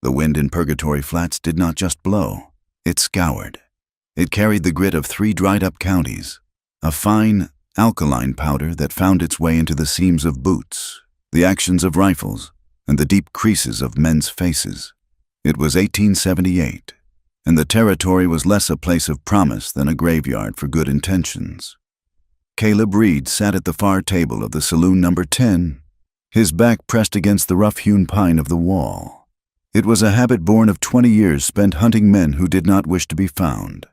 The wind in Purgatory Flats did not just blow, it scoured. It carried the grit of 3 dried-up counties, a fine, alkaline powder that found its way into the seams of boots, the actions of rifles, and the deep creases of men's faces. It was 1878, and the territory was less a place of promise than a graveyard for good intentions. Caleb Reed sat at the far table of the saloon number 10, his back pressed against the rough-hewn pine of the wall. It was a habit born of 20 years spent hunting men who did not wish to be found.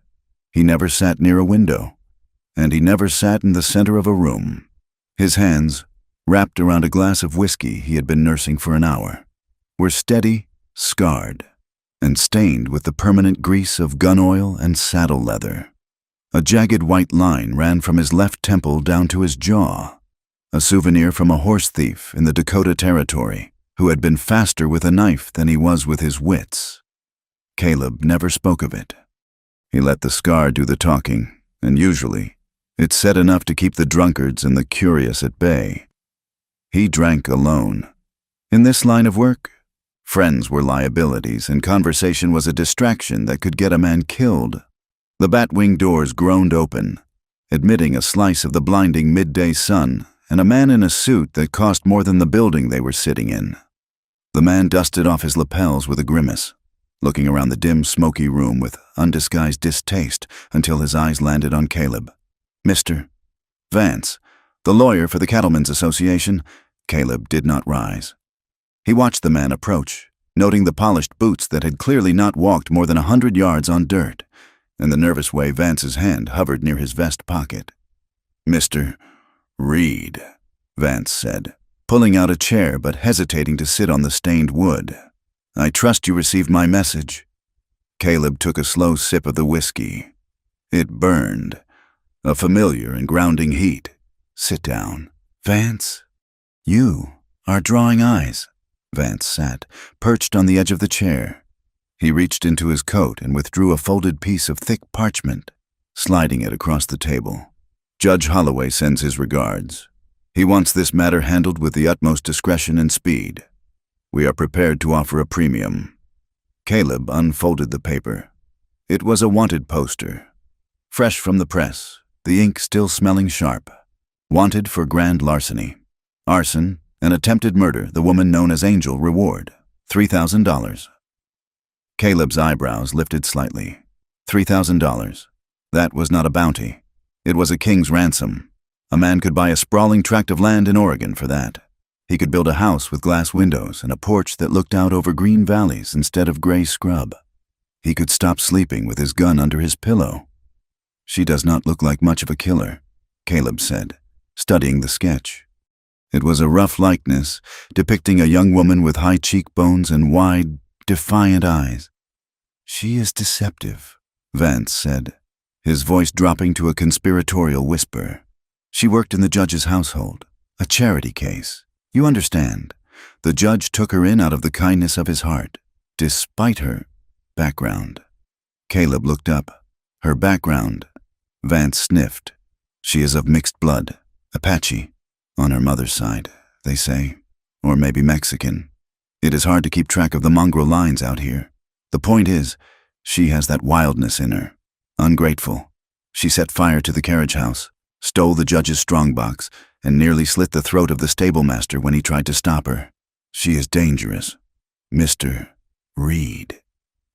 He never sat near a window, and he never sat in the center of a room. His hands, wrapped around a glass of whiskey he had been nursing for an hour, were steady, scarred, and stained with the permanent grease of gun oil and saddle leather. A jagged white line ran from his left temple down to his jaw, a souvenir from a horse thief in the Dakota Territory who had been faster with a knife than he was with his wits. Caleb never spoke of it. He let the scar do the talking, and usually it said enough to keep the drunkards and the curious at bay. He drank alone. In this line of work, friends were liabilities, and conversation was a distraction that could get a man killed. The bat-wing doors groaned open, admitting a slice of the blinding midday sun and a man in a suit that cost more than the building they were sitting in. The man dusted off his lapels with a grimace, looking around the dim, smoky room with undisguised distaste until his eyes landed on Caleb. "Mr. Vance, the lawyer for the Cattlemen's Association." Caleb did not rise. He watched the man approach, noting the polished boots that had clearly not walked more than 100 yards on dirt, and the nervous way Vance's hand hovered near his vest pocket. "Mr. Reed," Vance said, pulling out a chair but hesitating to sit on the stained wood. "I trust you received my message." Caleb took a slow sip of the whiskey. It burned, a familiar and grounding heat. "Sit down." "Vance, you are drawing eyes." Vance sat, perched on the edge of the chair. He reached into his coat and withdrew a folded piece of thick parchment, sliding it across the table. "Judge Holloway sends his regards. He wants this matter handled with the utmost discretion and speed. We are prepared to offer a premium." Caleb unfolded the paper. It was a wanted poster. Fresh from the press, the ink still smelling sharp. Wanted for grand larceny. Arson and attempted murder, the woman known as Angel, reward $3,000. Caleb's eyebrows lifted slightly. $3,000. That was not a bounty. It was a king's ransom. A man could buy a sprawling tract of land in Oregon for that. He could build a house with glass windows and a porch that looked out over green valleys instead of gray scrub. He could stop sleeping with his gun under his pillow. "She does not look like much of a killer," Caleb said, studying the sketch. It was a rough likeness, depicting a young woman with high cheekbones and wide, defiant eyes. "She is deceptive," Vance said, his voice dropping to a conspiratorial whisper. "She worked in the judge's household, a charity case. You understand. The judge took her in out of the kindness of his heart, despite her background." Caleb looked up. "Her background?" Vance sniffed. "She is of mixed blood, Apache, on her mother's side, they say, or maybe Mexican. It is hard to keep track of the mongrel lines out here. The point is, she has that wildness in her. Ungrateful. She set fire to the carriage house, stole the judge's strongbox, and nearly slit the throat of the stablemaster when he tried to stop her. She is dangerous. Mr. Reed.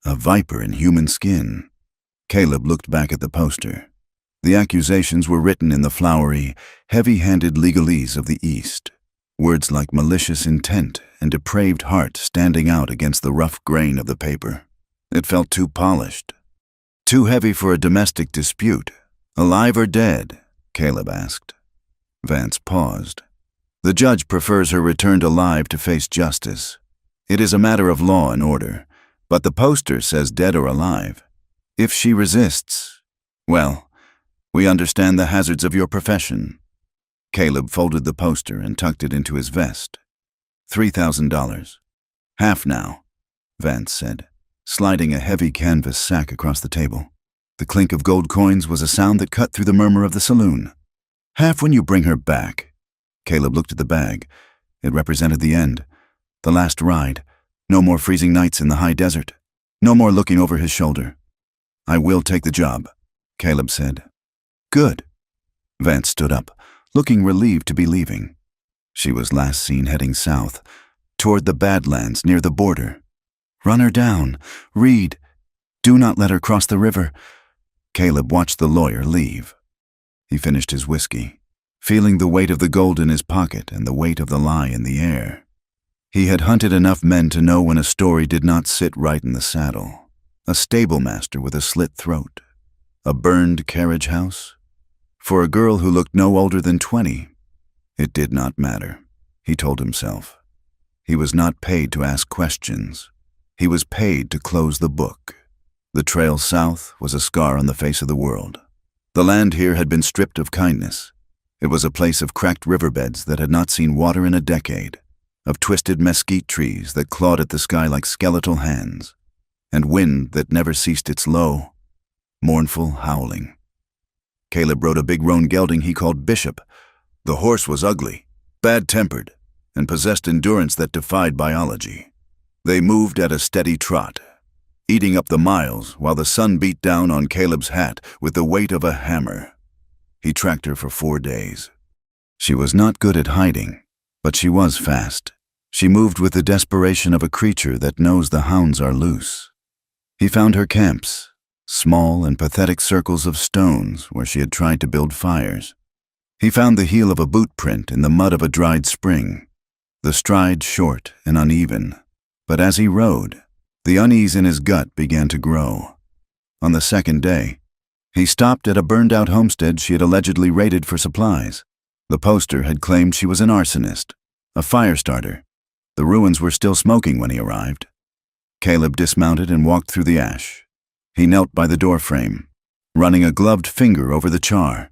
A viper in human skin." Caleb looked back at the poster. The accusations were written in the flowery, heavy-handed legalese of the East, words like malicious intent and depraved heart standing out against the rough grain of the paper. It felt too polished. "Too heavy for a domestic dispute. Alive or dead?" Caleb asked. Vance paused. "The judge prefers her returned alive to face justice. It is a matter of law and order, but the poster says dead or alive. If she resists, well, we understand the hazards of your profession." Caleb folded the poster and tucked it into his vest. $3,000. "Half now," Vance said, sliding a heavy canvas sack across the table. The clink of gold coins was a sound that cut through the murmur of the saloon. "Half when you bring her back." Caleb looked at the bag. It represented the end, the last ride, No more freezing nights in the high desert. No more looking over his shoulder. "I will take the job," Caleb said. "Good." Vance stood up, looking relieved to be leaving. She was last seen heading south, toward the Badlands near the border. "Run her down. Reed. Do not let her cross the river." Caleb watched the lawyer leave. He finished his whiskey, feeling the weight of the gold in his pocket and the weight of the lie in the air. He had hunted enough men to know when a story did not sit right in the saddle. A stable master with a slit throat. A burned carriage house. For a girl who looked no older than 20, it did not matter, he told himself. He was not paid to ask questions. He was paid to close the book. The trail south was a scar on the face of the world. The land here had been stripped of kindness. It was a place of cracked riverbeds that had not seen water in a decade, of twisted mesquite trees that clawed at the sky like skeletal hands, and wind that never ceased its low, mournful howling. Caleb rode a big roan gelding he called Bishop. The horse was ugly, bad-tempered, and possessed endurance that defied biology. They moved at a steady trot, eating up the miles while the sun beat down on Caleb's hat with the weight of a hammer. He tracked her for 4 days. She was not good at hiding, but she was fast. She moved with the desperation of a creature that knows the hounds are loose. He found her camps, small and pathetic circles of stones where she had tried to build fires. He found the heel of a boot print in the mud of a dried spring, the stride short and uneven. But as he rode, the unease in his gut began to grow. On the second day, he stopped at a burned-out homestead she had allegedly raided for supplies. The poster had claimed she was an arsonist, a fire starter. The ruins were still smoking when he arrived. Caleb dismounted and walked through the ash. He knelt by the doorframe, running a gloved finger over the char.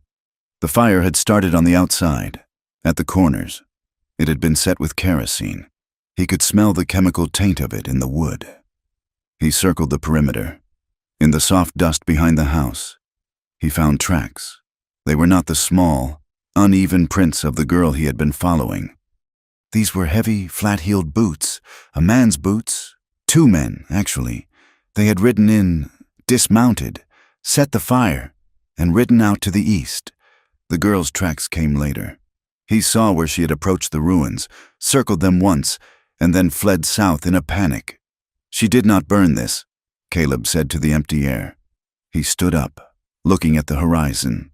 The fire had started on the outside, at the corners. It had been set with kerosene. He could smell the chemical taint of it in the wood. He circled the perimeter. In the soft dust behind the house, he found tracks. They were not the small, uneven prints of the girl he had been following. These were heavy, flat-heeled boots, a man's boots. 2 men, actually. They had ridden in, dismounted, set the fire, and ridden out to the east. The girl's tracks came later. He saw where she had approached the ruins, circled them once, and then fled south in a panic. She did not burn this, Caleb said to the empty air. He stood up, looking at the horizon.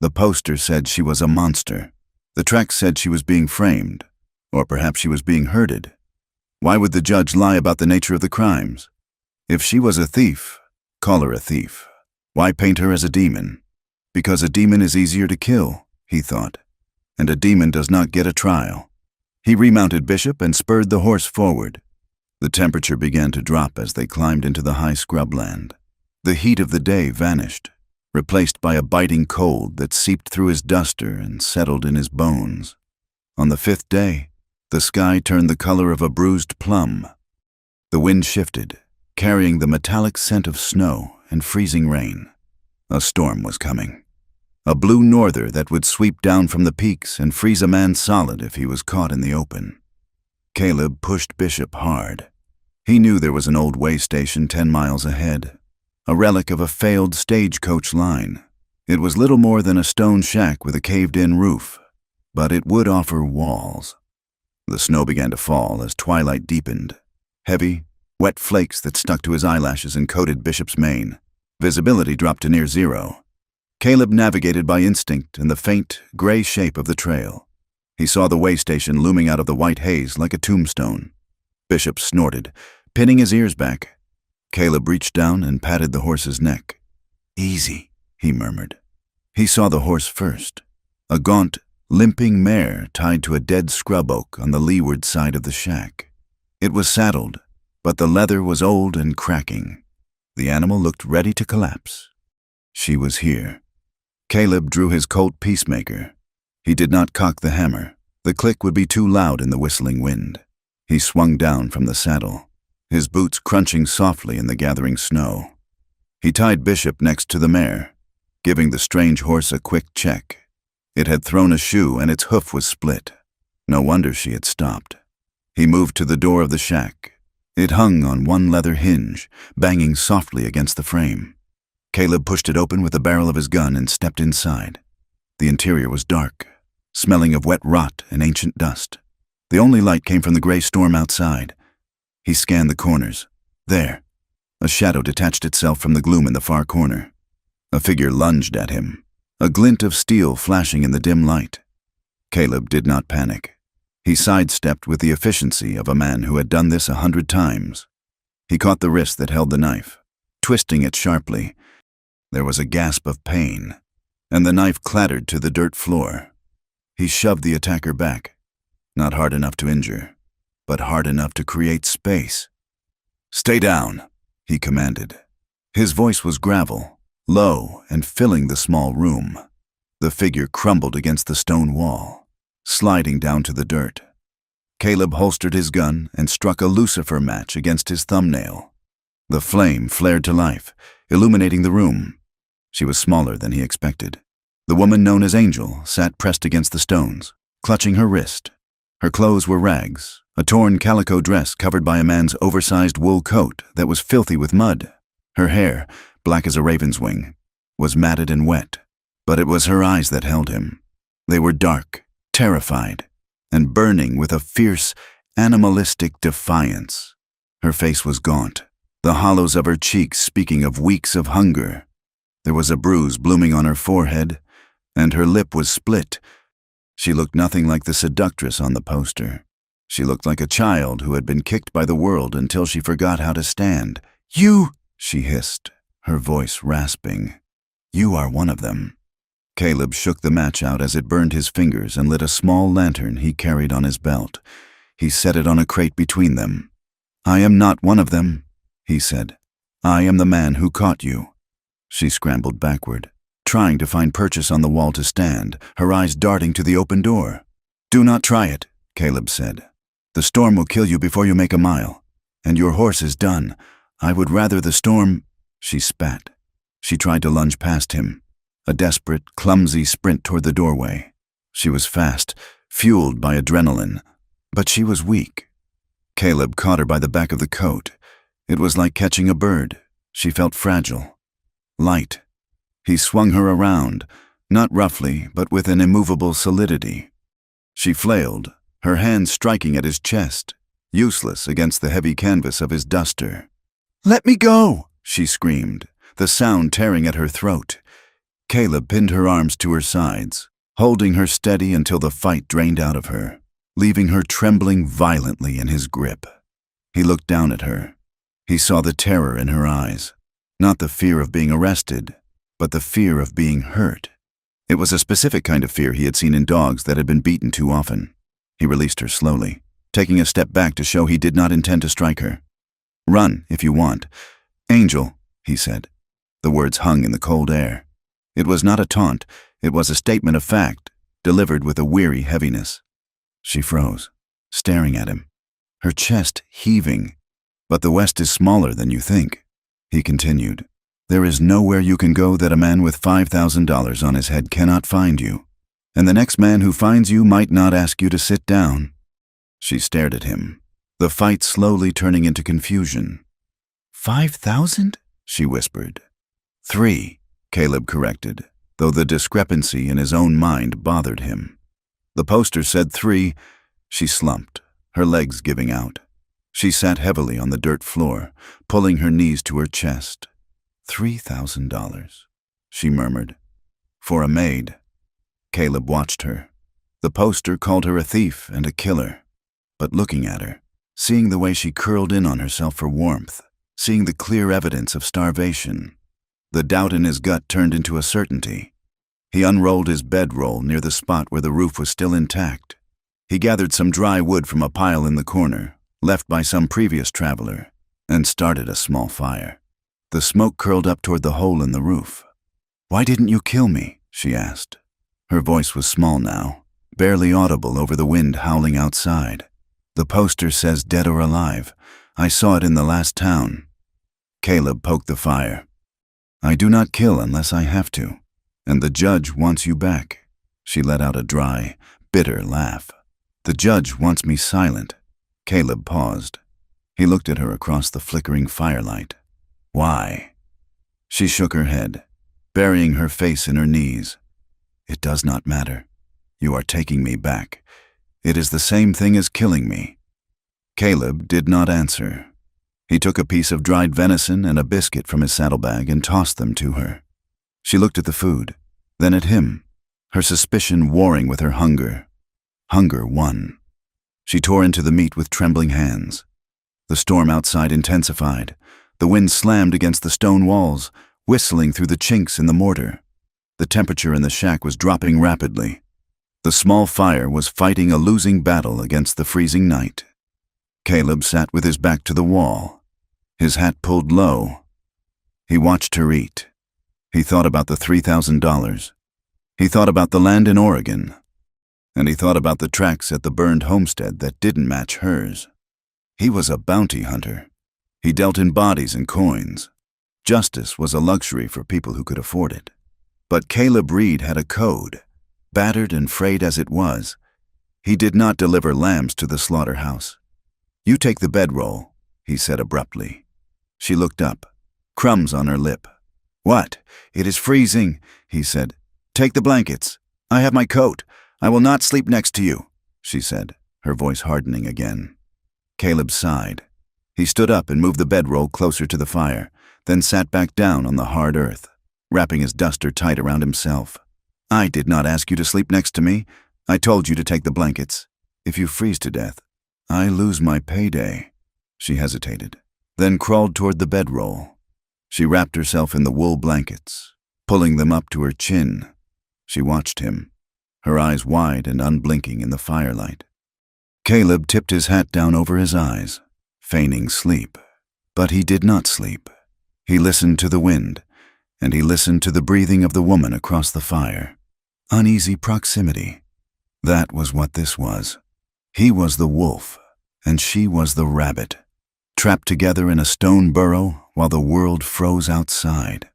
The poster said she was a monster. The tracks said she was being framed, or perhaps she was being herded. Why would the judge lie about the nature of the crimes? If she was a thief, call her a thief. Why paint her as a demon? Because a demon is easier to kill, he thought, and a demon does not get a trial. He remounted Bishop and spurred the horse forward. The temperature began to drop as they climbed into the high scrubland. The heat of the day vanished, replaced by a biting cold that seeped through his duster and settled in his bones. On the 5th day, the sky turned the color of a bruised plum. The wind shifted, carrying the metallic scent of snow and freezing rain. A storm was coming. A blue norther that would sweep down from the peaks and freeze a man solid if he was caught in the open. Caleb pushed Bishop hard. He knew there was an old way station 10 miles ahead, a relic of a failed stagecoach line. It was little more than a stone shack with a caved-in roof, but it would offer walls. The snow began to fall as twilight deepened. Heavy, wet flakes that stuck to his eyelashes and coated Bishop's mane. Visibility dropped to near zero. Caleb navigated by instinct in the faint, gray shape of the trail. He saw the way station looming out of the white haze like a tombstone. Bishop snorted, pinning his ears back. Caleb reached down and patted the horse's neck. "Easy," he murmured. He saw the horse first, a gaunt, limping mare tied to a dead scrub oak on the leeward side of the shack. It was saddled, but the leather was old and cracking. The animal looked ready to collapse. She was here. Caleb drew his Colt Peacemaker. He did not cock the hammer. The click would be too loud in the whistling wind. He swung down from the saddle, his boots crunching softly in the gathering snow. He tied Bishop next to the mare, giving the strange horse a quick check. It had thrown a shoe and its hoof was split. No wonder she had stopped. He moved to the door of the shack. It hung on one leather hinge, banging softly against the frame. Caleb pushed it open with the barrel of his gun and stepped inside. The interior was dark, smelling of wet rot and ancient dust. The only light came from the gray storm outside. He scanned the corners. There, a shadow detached itself from the gloom in the far corner. A figure lunged at him, a glint of steel flashing in the dim light. Caleb did not panic. He sidestepped with the efficiency of a man who had done this 100 times. He caught the wrist that held the knife, twisting it sharply. There was a gasp of pain, and the knife clattered to the dirt floor. He shoved the attacker back, not hard enough to injure, but hard enough to create space. "Stay down," he commanded. His voice was gravel, low, and filling the small room. The figure crumbled against the stone wall, sliding down to the dirt. Caleb holstered his gun and struck a lucifer match against his thumbnail. The flame flared to life, illuminating the room. She was smaller than he expected. The woman known as Angel sat pressed against the stones, clutching her wrist. Her clothes were rags, a torn calico dress covered by a man's oversized wool coat that was filthy with mud. Her hair, black as a raven's wing, was matted and wet, but it was her eyes that held him. They were dark, terrified, and burning with a fierce, animalistic defiance. Her face was gaunt, the hollows of her cheeks speaking of weeks of hunger. There was a bruise blooming on her forehead, and her lip was split. She looked nothing like the seductress on the poster. She looked like a child who had been kicked by the world until she forgot how to stand. "You!" she hissed, her voice rasping. "You are one of them." Caleb shook the match out as it burned his fingers and lit a small lantern he carried on his belt. He set it on a crate between them. "I am not one of them," he said. "I am the man who caught you." She scrambled backward, trying to find purchase on the wall to stand, her eyes darting to the open door. "Do not try it," Caleb said. "The storm will kill you before you make a mile, and your horse is done. I would rather the storm—" She spat. She tried to lunge past him, a desperate, clumsy sprint toward the doorway. She was fast, fueled by adrenaline, but she was weak. Caleb caught her by the back of the coat. It was like catching a bird. She felt fragile, light. He swung her around, not roughly, but with an immovable solidity. She flailed, her hands striking at his chest, useless against the heavy canvas of his duster. "Let me go!" she screamed, the sound tearing at her throat. Caleb pinned her arms to her sides, holding her steady until the fight drained out of her, leaving her trembling violently in his grip. He looked down at her. He saw the terror in her eyes, not the fear of being arrested, but the fear of being hurt. It was a specific kind of fear he had seen in dogs that had been beaten too often. He released her slowly, taking a step back to show he did not intend to strike her. "Run, if you want." "Angel," he said. The words hung in the cold air. It was not a taunt, it was a statement of fact, delivered with a weary heaviness. She froze, staring at him, her chest heaving. "But the West is smaller than you think," he continued. "There is nowhere you can go that a man with $5,000 on his head cannot find you, and the next man who finds you might not ask you to sit down." She stared at him, the fight slowly turning into confusion. "5,000?" she whispered. "3," Caleb corrected, though the discrepancy in his own mind bothered him. The poster said 3. She slumped, her legs giving out. She sat heavily on the dirt floor, pulling her knees to her chest. $3,000, she murmured. For a maid. Caleb watched her. The poster called her a thief and a killer. But looking at her, seeing the way she curled in on herself for warmth, seeing the clear evidence of starvation, the doubt in his gut turned into a certainty. He unrolled his bedroll near the spot where the roof was still intact. He gathered some dry wood from a pile in the corner, left by some previous traveler, and started a small fire. The smoke curled up toward the hole in the roof. "Why didn't you kill me?" she asked. Her voice was small now, barely audible over the wind howling outside. "The poster says dead or alive. I saw it in the last town." Caleb poked the fire. "I do not kill unless I have to, and the judge wants you back." She let out a dry, bitter laugh. "The judge wants me silent." Caleb paused. He looked at her across the flickering firelight. Why? She shook her head, burying her face in her knees. It does not matter. You are taking me back. It is the same thing as killing me. Caleb did not answer. He took a piece of dried venison and a biscuit from his saddlebag and tossed them to her. She looked at the food, then at him, her suspicion warring with her hunger. Hunger won. She tore into the meat with trembling hands. The storm outside intensified. The wind slammed against the stone walls, whistling through the chinks in the mortar. The temperature in the shack was dropping rapidly. The small fire was fighting a losing battle against the freezing night. Caleb sat with his back to the wall, his hat pulled low. He watched her eat. He thought about the $3,000. He thought about the land in Oregon. And he thought about the tracks at the burned homestead that didn't match hers. He was a bounty hunter. He dealt in bodies and coins. Justice was a luxury for people who could afford it. But Caleb Reed had a code. Battered and frayed as it was, he did not deliver lambs to the slaughterhouse. "You take the bedroll," he said abruptly. She looked up, crumbs on her lip. "What? It is freezing," he said. "Take the blankets. I have my coat. I will not sleep next to you," she said, her voice hardening again. Caleb sighed. He stood up and moved the bedroll closer to the fire, then sat back down on the hard earth, wrapping his duster tight around himself. "I did not ask you to sleep next to me. I told you to take the blankets. If you freeze to death, I lose my payday." She hesitated, then crawled toward the bedroll. She wrapped herself in the wool blankets, pulling them up to her chin. She watched him, her eyes wide and unblinking in the firelight. Caleb tipped his hat down over his eyes, feigning sleep. But he did not sleep. He listened to the wind, and he listened to the breathing of the woman across the fire. Uneasy proximity. That was what this was. He was the wolf, and she was the rabbit, trapped together in a stone burrow while the world froze outside.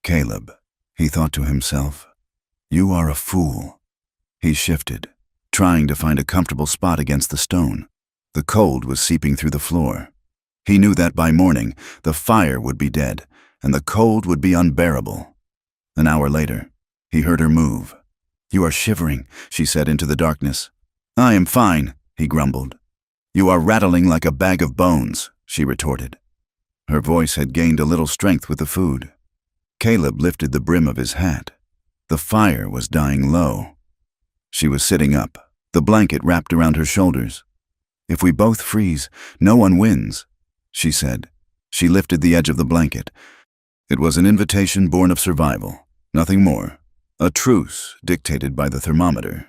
"Caleb," he thought to himself, "you are a fool." He shifted, trying to find a comfortable spot against the stone. The cold was seeping through the floor. He knew that by morning, the fire would be dead, and the cold would be unbearable. An hour later, he heard her move. "You are shivering," she said into the darkness. "I am fine," he grumbled. "You are rattling like a bag of bones," she retorted. Her voice had gained a little strength with the food. Caleb lifted the brim of his hat. The fire was dying low. She was sitting up, the blanket wrapped around her shoulders. "If we both freeze, no one wins," she said. She lifted the edge of the blanket. It was an invitation born of survival, nothing more. A truce dictated by the thermometer.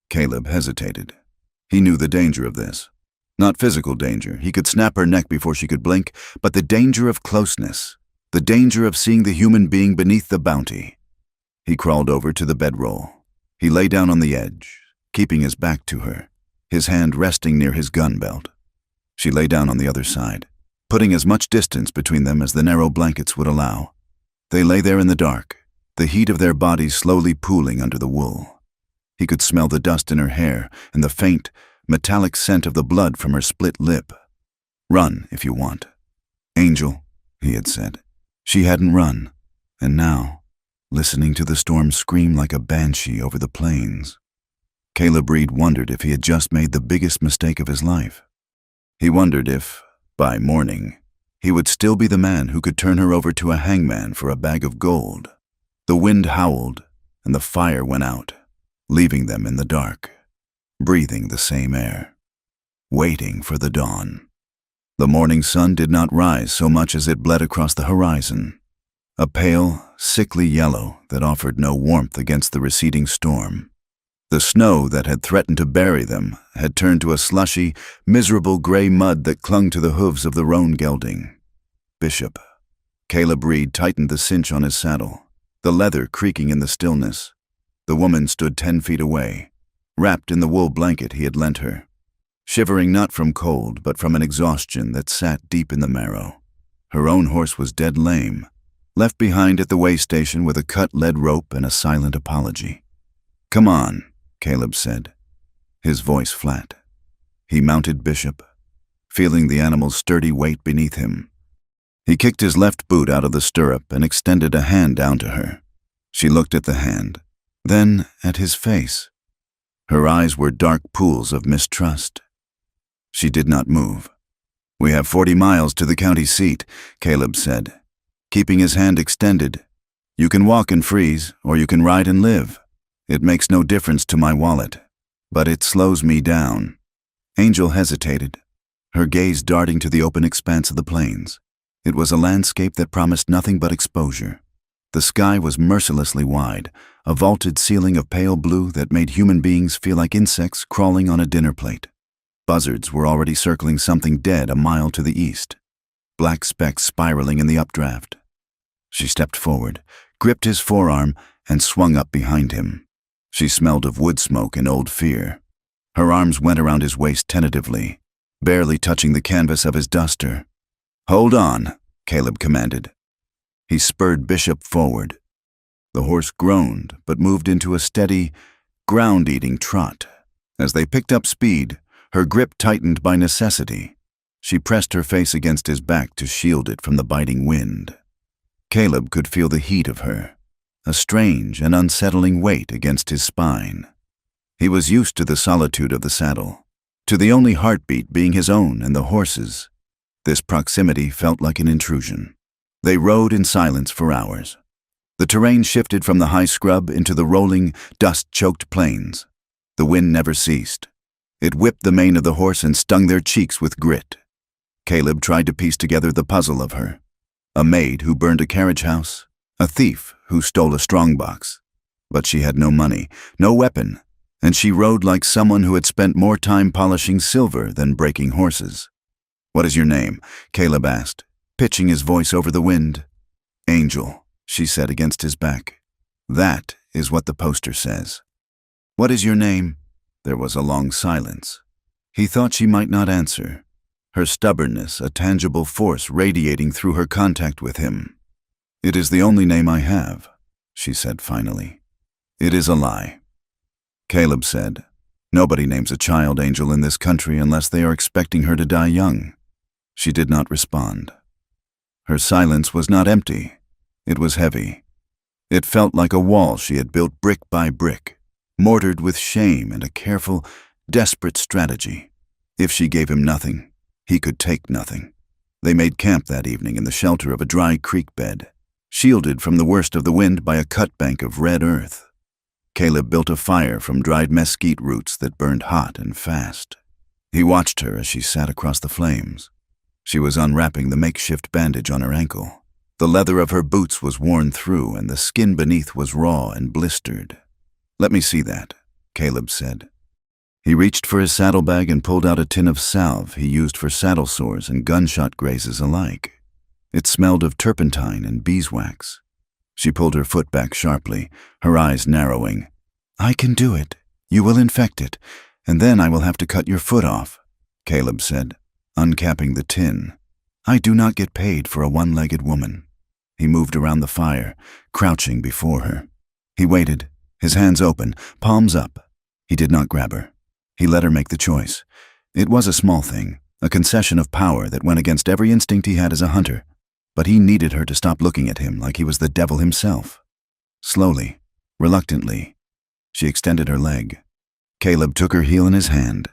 Caleb hesitated. He knew the danger of this. Not physical danger, he could snap her neck before she could blink, but the danger of closeness, the danger of seeing the human being beneath the bounty. He crawled over to the bedroll. He lay down on the edge, keeping his back to her, his hand resting near his gun belt. She lay down on the other side, putting as much distance between them as the narrow blankets would allow. They lay there in the dark, the heat of their bodies slowly pooling under the wool. He could smell the dust in her hair and the faint, metallic scent of the blood from her split lip. "Run, if you want." "Angel," he had said. She hadn't run, and now, listening to the storm scream like a banshee over the plains. Caleb Reed wondered if he had just made the biggest mistake of his life. He wondered if, by morning, he would still be the man who could turn her over to a hangman for a bag of gold. The wind howled, and the fire went out, leaving them in the dark, breathing the same air, waiting for the dawn. The morning sun did not rise so much as it bled across the horizon, a pale, sickly yellow that offered no warmth against the receding storm. The snow that had threatened to bury them had turned to a slushy, miserable gray mud that clung to the hooves of the roan gelding. Bishop. Caleb Reed tightened the cinch on his saddle, the leather creaking in the stillness. The woman stood 10 feet away, wrapped in the wool blanket he had lent her, shivering not from cold but from an exhaustion that sat deep in the marrow. Her own horse was dead lame, left behind at the way station with a cut lead rope and a silent apology. "Come on," Caleb said, his voice flat. He mounted Bishop, feeling the animal's sturdy weight beneath him. He kicked his left boot out of the stirrup and extended a hand down to her. She looked at the hand, then at his face. Her eyes were dark pools of mistrust. She did not move. "We have 40 miles to the county seat," Caleb said, keeping his hand extended. "You can walk and freeze, or you can ride and live. It makes no difference to my wallet, but it slows me down." Angel hesitated, her gaze darting to the open expanse of the plains. It was a landscape that promised nothing but exposure. The sky was mercilessly wide, a vaulted ceiling of pale blue that made human beings feel like insects crawling on a dinner plate. Buzzards were already circling something dead a mile to the east, black specks spiraling in the updraft. She stepped forward, gripped his forearm, and swung up behind him. She smelled of wood smoke and old fear. Her arms went around his waist tentatively, barely touching the canvas of his duster. "Hold on," Caleb commanded. He spurred Bishop forward. The horse groaned, but moved into a steady, ground-eating trot. As they picked up speed, her grip tightened by necessity. She pressed her face against his back to shield it from the biting wind. Caleb could feel the heat of her, a strange and unsettling weight against his spine. He was used to the solitude of the saddle, to the only heartbeat being his own and the horse's. This proximity felt like an intrusion. They rode in silence for hours. The terrain shifted from the high scrub into the rolling, dust-choked plains. The wind never ceased. It whipped the mane of the horse and stung their cheeks with grit. Caleb tried to piece together the puzzle of her. A maid who burned a carriage house, a thief who stole a strongbox. But she had no money, no weapon, and she rode like someone who had spent more time polishing silver than breaking horses. "What is your name?" Caleb asked, pitching his voice over the wind. "Angel," she said against his back. "That is what the poster says." "What is your name?" There was a long silence. He thought she might not answer, her stubbornness a tangible force radiating through her contact with him. "It is the only name I have," she said finally. "It is a lie." Caleb said, "Nobody names a child Angel in this country unless they are expecting her to die young." She did not respond. Her silence was not empty. It was heavy. It felt like a wall she had built brick by brick, mortared with shame and a careful, desperate strategy. If she gave him nothing, he could take nothing. They made camp that evening in the shelter of a dry creek bed, shielded from the worst of the wind by a cut bank of red earth. Caleb built a fire from dried mesquite roots that burned hot and fast. He watched her as she sat across the flames. She was unwrapping the makeshift bandage on her ankle. The leather of her boots was worn through, and the skin beneath was raw and blistered. "Let me see that," Caleb said. He reached for his saddlebag and pulled out a tin of salve he used for saddle sores and gunshot grazes alike. It smelled of turpentine and beeswax. She pulled her foot back sharply, her eyes narrowing. "I can do it. You will infect it, and then I will have to cut your foot off," Caleb said, uncapping the tin. "I do not get paid for a one-legged woman." He moved around the fire, crouching before her. He waited, his hands open, palms up. He did not grab her. He let her make the choice. It was a small thing, a concession of power that went against every instinct he had as a hunter. But he needed her to stop looking at him like he was the devil himself. Slowly, reluctantly, she extended her leg. Caleb took her heel in his hand.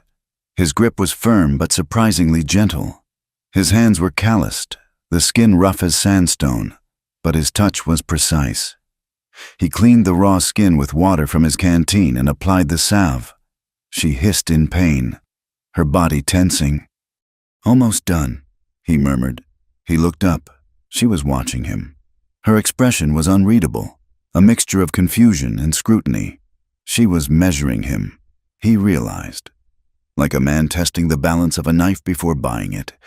His grip was firm but surprisingly gentle. His hands were calloused, the skin rough as sandstone, but his touch was precise. He cleaned the raw skin with water from his canteen and applied the salve. She hissed in pain, her body tensing. "Almost done," he murmured. He looked up. She was watching him. Her expression was unreadable, a mixture of confusion and scrutiny. She was measuring him, he realized. Like a man testing the balance of a knife before buying it.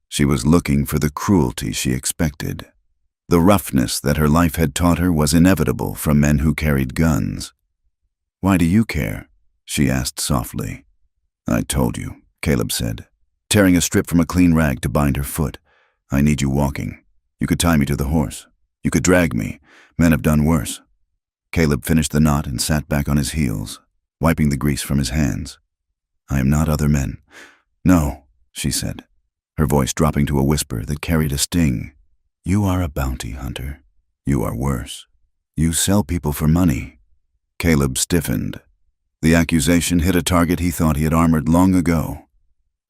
She was looking for the cruelty she expected. The roughness that her life had taught her was inevitable from men who carried guns. "Why do you care?" she asked softly. "I told you," Caleb said, tearing a strip from a clean rag to bind her foot. "I need you walking. You could tie me to the horse. You could drag me. Men have done worse." Caleb finished the knot and sat back on his heels, wiping the grease from his hands. "I am not other men." "No," she said. her voice dropping to a whisper that carried a sting. "You are a bounty hunter. You are worse. You sell people for money." Caleb stiffened. The accusation hit a target he thought he had armored long ago.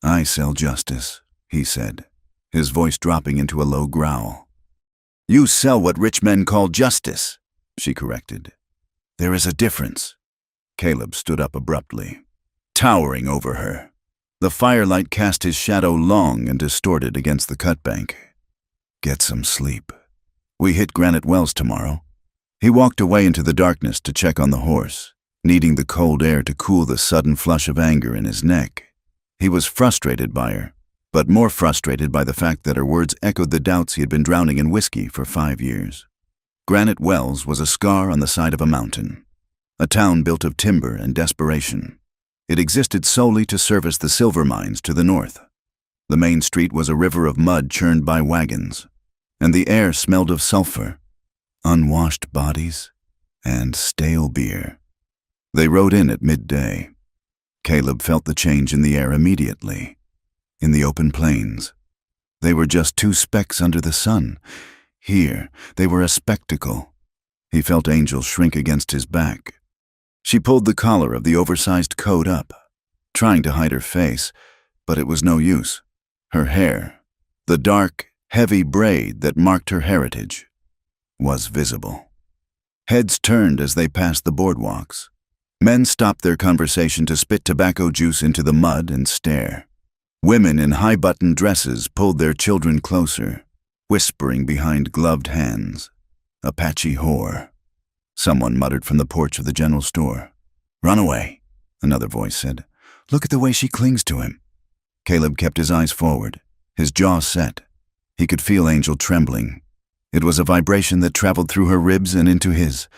"I sell justice," he said, his voice dropping into a low growl. "You sell what rich men call justice," she corrected. "There is a difference." Caleb stood up abruptly, towering over her. The firelight cast his shadow long and distorted against the cutbank. "Get some sleep. We hit Granite Wells tomorrow." He walked away into the darkness to check on the horse, needing the cold air to cool the sudden flush of anger in his neck. He was frustrated by her, but more frustrated by the fact that her words echoed the doubts he had been drowning in whiskey for 5 years. Granite Wells was a scar on the side of a mountain, a town built of timber and desperation. It existed solely to service the silver mines to the north. The main street was a river of mud churned by wagons, and the air smelled of sulfur, unwashed bodies, and stale beer. They rode in at midday. Caleb felt the change in the air immediately. In the open plains, they were just 2 specks under the sun. Here, they were a spectacle. He felt Angel shrink against his back. She pulled the collar of the oversized coat up, trying to hide her face, but it was no use. Her hair, the dark, heavy braid that marked her heritage, was visible. Heads turned as they passed the boardwalks. Men stopped their conversation to spit tobacco juice into the mud and stare. Women in high-buttoned dresses pulled their children closer, whispering behind gloved hands. "A patchy whore," someone muttered from the porch of the general store. "Run away," another voice said. "Look at the way she clings to him." Caleb kept his eyes forward, his jaw set. He could feel Angel trembling. It was a vibration that traveled through her ribs and into his.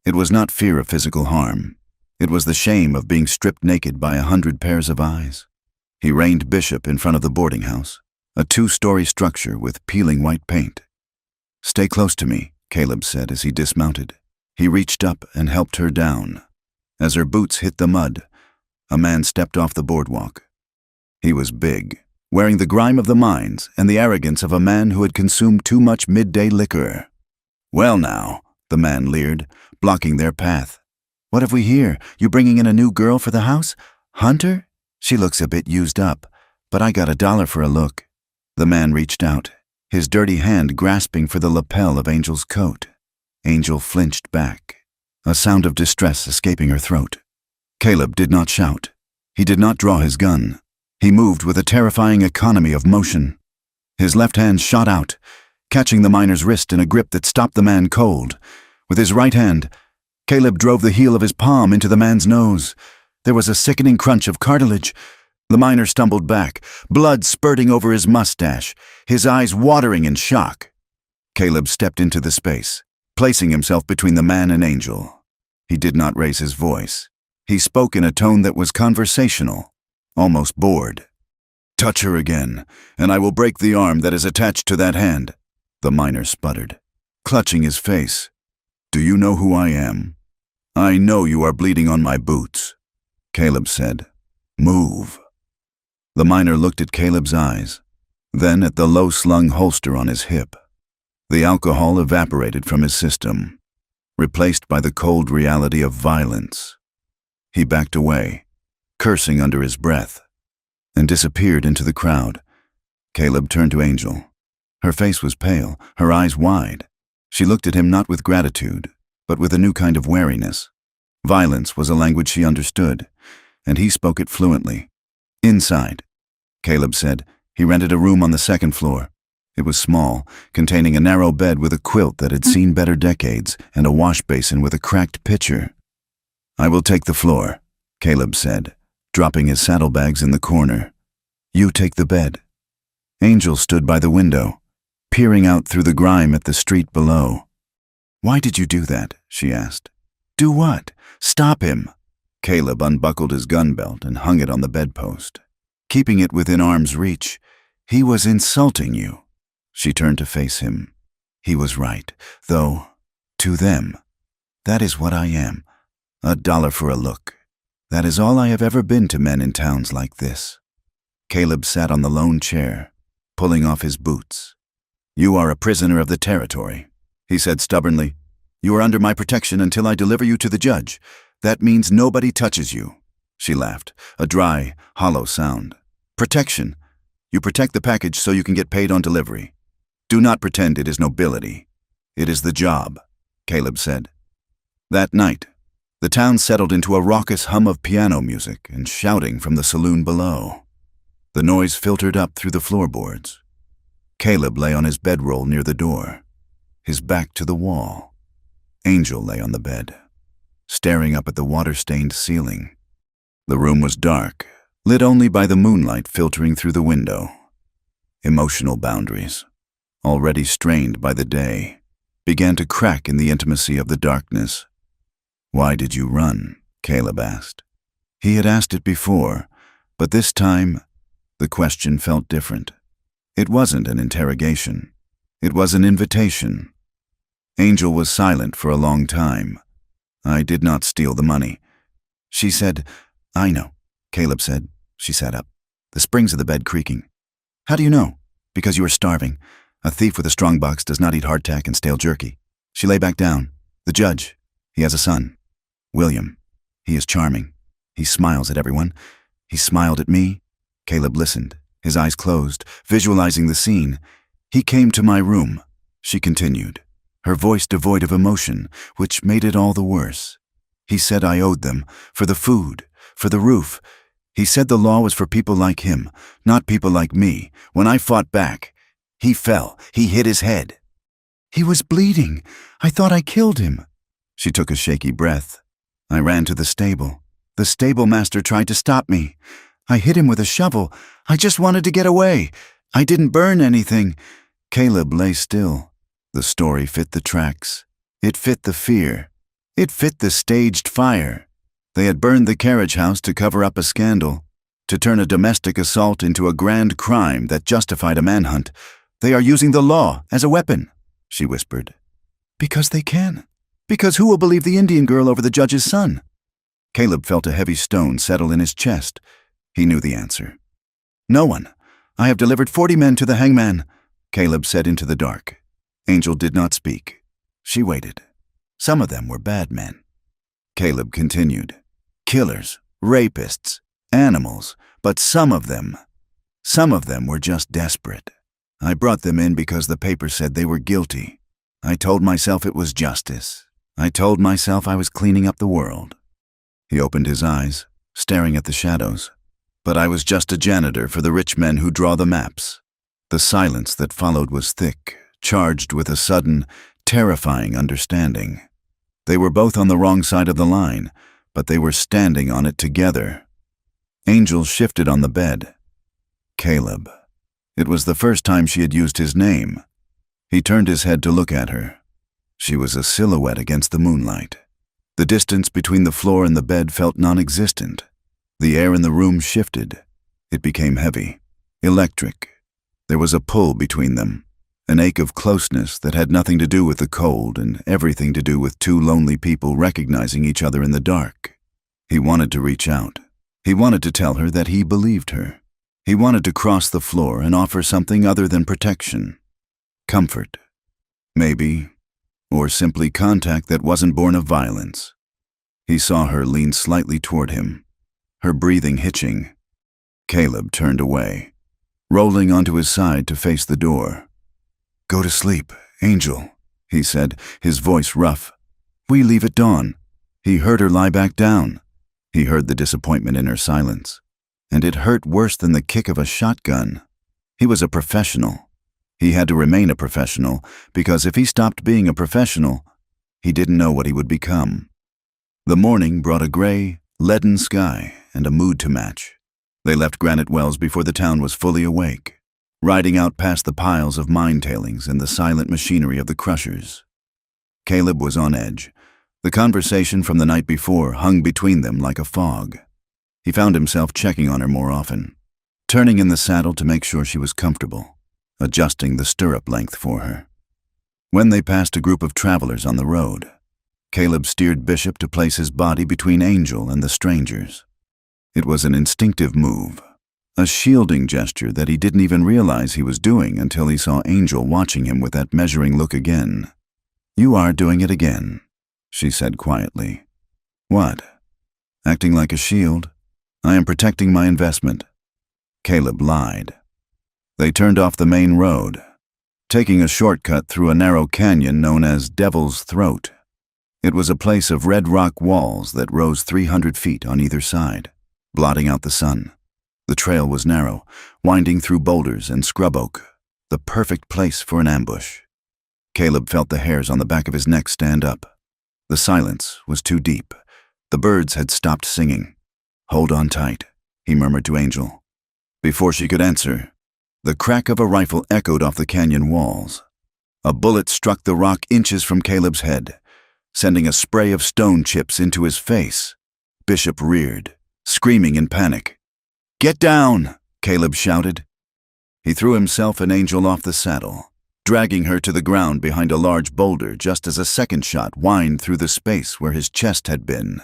It was not fear of physical harm. It was the shame of being stripped naked by 100 pairs of eyes. He reined Bishop in front of the boarding house, a 2-story structure with peeling white paint. "Stay close to me," Caleb said as he dismounted. He reached up and helped her down. As her boots hit the mud, a man stepped off the boardwalk. He was big, wearing the grime of the mines and the arrogance of a man who had consumed too much midday liquor. "Well now," the man leered, blocking their path. "What have we here? You bringing in a new girl for the house? Hunter? She looks a bit used up, but I got $1 for a look." The man reached out, his dirty hand grasping for the lapel of Angel's coat. Angel flinched back, a sound of distress escaping her throat. Caleb did not shout. He did not draw his gun. He moved with a terrifying economy of motion. His left hand shot out, catching the miner's wrist in a grip that stopped the man cold. With his right hand, Caleb drove the heel of his palm into the man's nose. There was a sickening crunch of cartilage. The miner stumbled back, blood spurting over his mustache, his eyes watering in shock. Caleb stepped into the space, placing himself between the man and Angel. He did not raise his voice. He spoke in a tone that was conversational, almost bored. "Touch her again, and I will break the arm that is attached to that hand," the miner sputtered, clutching his face. "Do you know who I am?" "I know you are bleeding on my boots," Caleb said. "Move." The miner looked at Caleb's eyes, then at the low-slung holster on his hip. The alcohol evaporated from his system, replaced by the cold reality of violence. He backed away, cursing under his breath, and disappeared into the crowd. Caleb turned to Angel. Her face was pale, her eyes wide. She looked at him not with gratitude, but with a new kind of wariness. Violence was a language she understood, and he spoke it fluently. "Inside," Caleb said. He rented a room on the 2nd floor. It was small, containing a narrow bed with a quilt that had seen better decades and a wash basin with a cracked pitcher. "I will take the floor," Caleb said, dropping his saddlebags in the corner. "You take the bed." Angel stood by the window, peering out through the grime at the street below. "Why did you do that?" she asked. "Do what? Stop him." Caleb unbuckled his gun belt and hung it on the bedpost, keeping it within arm's reach. "He was insulting you." She turned to face him. He was right, though, to them. That is what I am. $1 for a look. That is all I have ever been to men in towns like this. Caleb sat on the lone chair, pulling off his boots. "You are a prisoner of the territory," he said stubbornly. "You are under my protection until I deliver you to the judge. That means nobody touches you." She laughed, a dry, hollow sound. "Protection. You protect the package so you can get paid on delivery. Do not pretend it is nobility. It is the job," Caleb said. That night, the town settled into a raucous hum of piano music and shouting from the saloon below. The noise filtered up through the floorboards. Caleb lay on his bedroll near the door, his back to the wall. Angel lay on the bed, staring up at the water-stained ceiling. The room was dark, lit only by the moonlight filtering through the window. Emotional boundaries, already strained by the day, began to crack in the intimacy of the darkness. "Why did you run?" Caleb asked. He had asked it before, but this time the question felt different. It wasn't an interrogation. It was an invitation. Angel was silent for a long time. "I did not steal the money." She said, "I know," Caleb said. She sat up, the springs of the bed creaking. "How do you know?" "Because you are starving. A thief with a strongbox does not eat hardtack and stale jerky." She lay back down. "The judge. He has a son. William. He is charming. He smiles at everyone. He smiled at me." Caleb listened, his eyes closed, visualizing the scene. "He came to my room," she continued, her voice devoid of emotion, which made it all the worse. "He said I owed them, for the food, for the roof. He said the law was for people like him, not people like me. When I fought back, he fell. He hit his head. He was bleeding. I thought I killed him." She took a shaky breath. "I ran to the stable. The stable master tried to stop me. I hit him with a shovel. I just wanted to get away. I didn't burn anything." Caleb lay still. The story fit the tracks. It fit the fear. It fit the staged fire. They had burned the carriage house to cover up a scandal, to turn a domestic assault into a grand crime that justified a manhunt. "They are using the law as a weapon," she whispered. "Because they can. Because who will believe the Indian girl over the judge's son?" Caleb felt a heavy stone settle in his chest. He knew the answer. "No one. I have delivered 40 men to the hangman," Caleb said into the dark. Angel did not speak. She waited. Some of them were bad men. Caleb continued. "Killers, rapists, animals, but some of them were just desperate. I brought them in because the paper said they were guilty. I told myself it was justice. I told myself I was cleaning up the world." He opened his eyes, staring at the shadows. "But I was just a janitor for the rich men who draw the maps." The silence that followed was thick, charged with a sudden, terrifying understanding. They were both on the wrong side of the line, but they were standing on it together. Angel shifted on the bed. Caleb. It was the first time she had used his name. He turned his head to look at her. She was a silhouette against the moonlight. The distance between the floor and the bed felt non-existent. The air in the room shifted. It became heavy, electric. There was a pull between them, an ache of closeness that had nothing to do with the cold and everything to do with two lonely people recognizing each other in the dark. He wanted to reach out. He wanted to tell her that he believed her. He wanted to cross the floor and offer something other than protection. Comfort. Maybe, or simply contact that wasn't born of violence. He saw her lean slightly toward him, her breathing hitching. Caleb turned away, rolling onto his side to face the door. "Go to sleep, Angel," he said, his voice rough. "We leave at dawn." He heard her lie back down. He heard the disappointment in her silence. And it hurt worse than the kick of a shotgun. He was a professional. He had to remain a professional, because if he stopped being a professional, he didn't know what he would become. The morning brought a gray, leaden sky and a mood to match. They left Granite Wells before the town was fully awake, riding out past the piles of mine tailings and the silent machinery of the crushers. Caleb was on edge. The conversation from the night before hung between them like a fog. He found himself checking on her more often, turning in the saddle to make sure she was comfortable, adjusting the stirrup length for her. When they passed a group of travelers on the road, Caleb steered Bishop to place his body between Angel and the strangers. It was an instinctive move, a shielding gesture that he didn't even realize he was doing until he saw Angel watching him with that measuring look again. "You are doing it again," she said quietly. "What? Acting like a shield? I am protecting my investment." Caleb lied. They turned off the main road, taking a shortcut through a narrow canyon known as Devil's Throat. It was a place of red rock walls that rose 300 feet on either side, blotting out the sun. The trail was narrow, winding through boulders and scrub oak, the perfect place for an ambush. Caleb felt the hairs on the back of his neck stand up. The silence was too deep. The birds had stopped singing. "Hold on tight," he murmured to Angel. Before she could answer, the crack of a rifle echoed off the canyon walls. A bullet struck the rock inches from Caleb's head, sending a spray of stone chips into his face. Bishop reared, screaming in panic. "Get down!" Caleb shouted. He threw himself and Angel off the saddle, dragging her to the ground behind a large boulder just as a second shot whined through the space where his chest had been.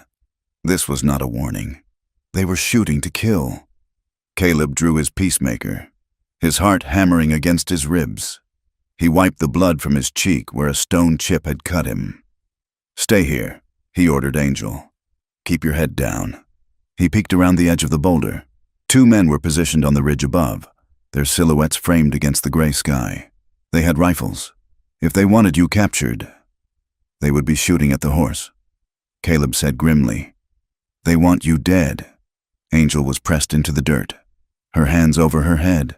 This was not a warning. They were shooting to kill. Caleb drew his peacemaker, his heart hammering against his ribs. He wiped the blood from his cheek where a stone chip had cut him. "Stay here," he ordered Angel. "Keep your head down." He peeked around the edge of the boulder. 2 men were positioned on the ridge above, their silhouettes framed against the gray sky. They had rifles. If they wanted you captured, they would be shooting at the horse. Caleb said grimly, "They want you dead." Angel was pressed into the dirt, her hands over her head.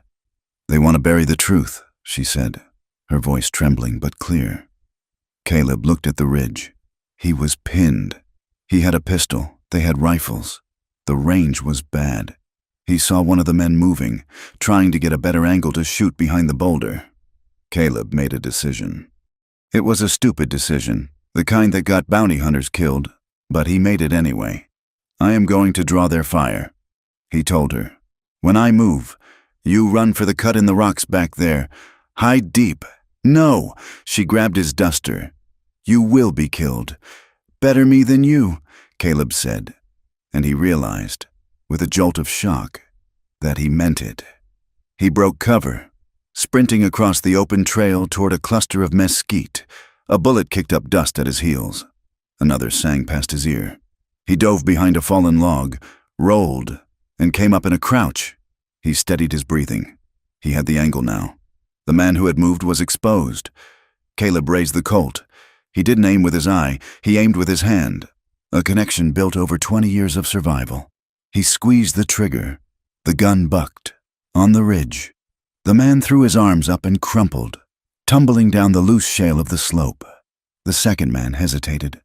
"They want to bury the truth," she said, her voice trembling but clear. Caleb looked at the ridge. He was pinned. He had a pistol. They had rifles. The range was bad. He saw one of the men moving, trying to get a better angle to shoot behind the boulder. Caleb made a decision. It was a stupid decision, the kind that got bounty hunters killed, but he made it anyway. "I am going to draw their fire," he told her. "When I move, you run for the cut in the rocks back there. Hide deep." "No," she grabbed his duster. "You will be killed. Better me than you," Caleb said, and he realized, with a jolt of shock, that he meant it. He broke cover, sprinting across the open trail toward a cluster of mesquite. A bullet kicked up dust at his heels. Another sang past his ear. He dove behind a fallen log, rolled, and came up in a crouch. He steadied his breathing. He had the angle now. The man who had moved was exposed. Caleb raised the Colt. He didn't aim with his eye, he aimed with his hand. A connection built over 20 years of survival. He squeezed the trigger. The gun bucked. On the ridge, the man threw his arms up and crumpled, tumbling down the loose shale of the slope. The second man hesitated,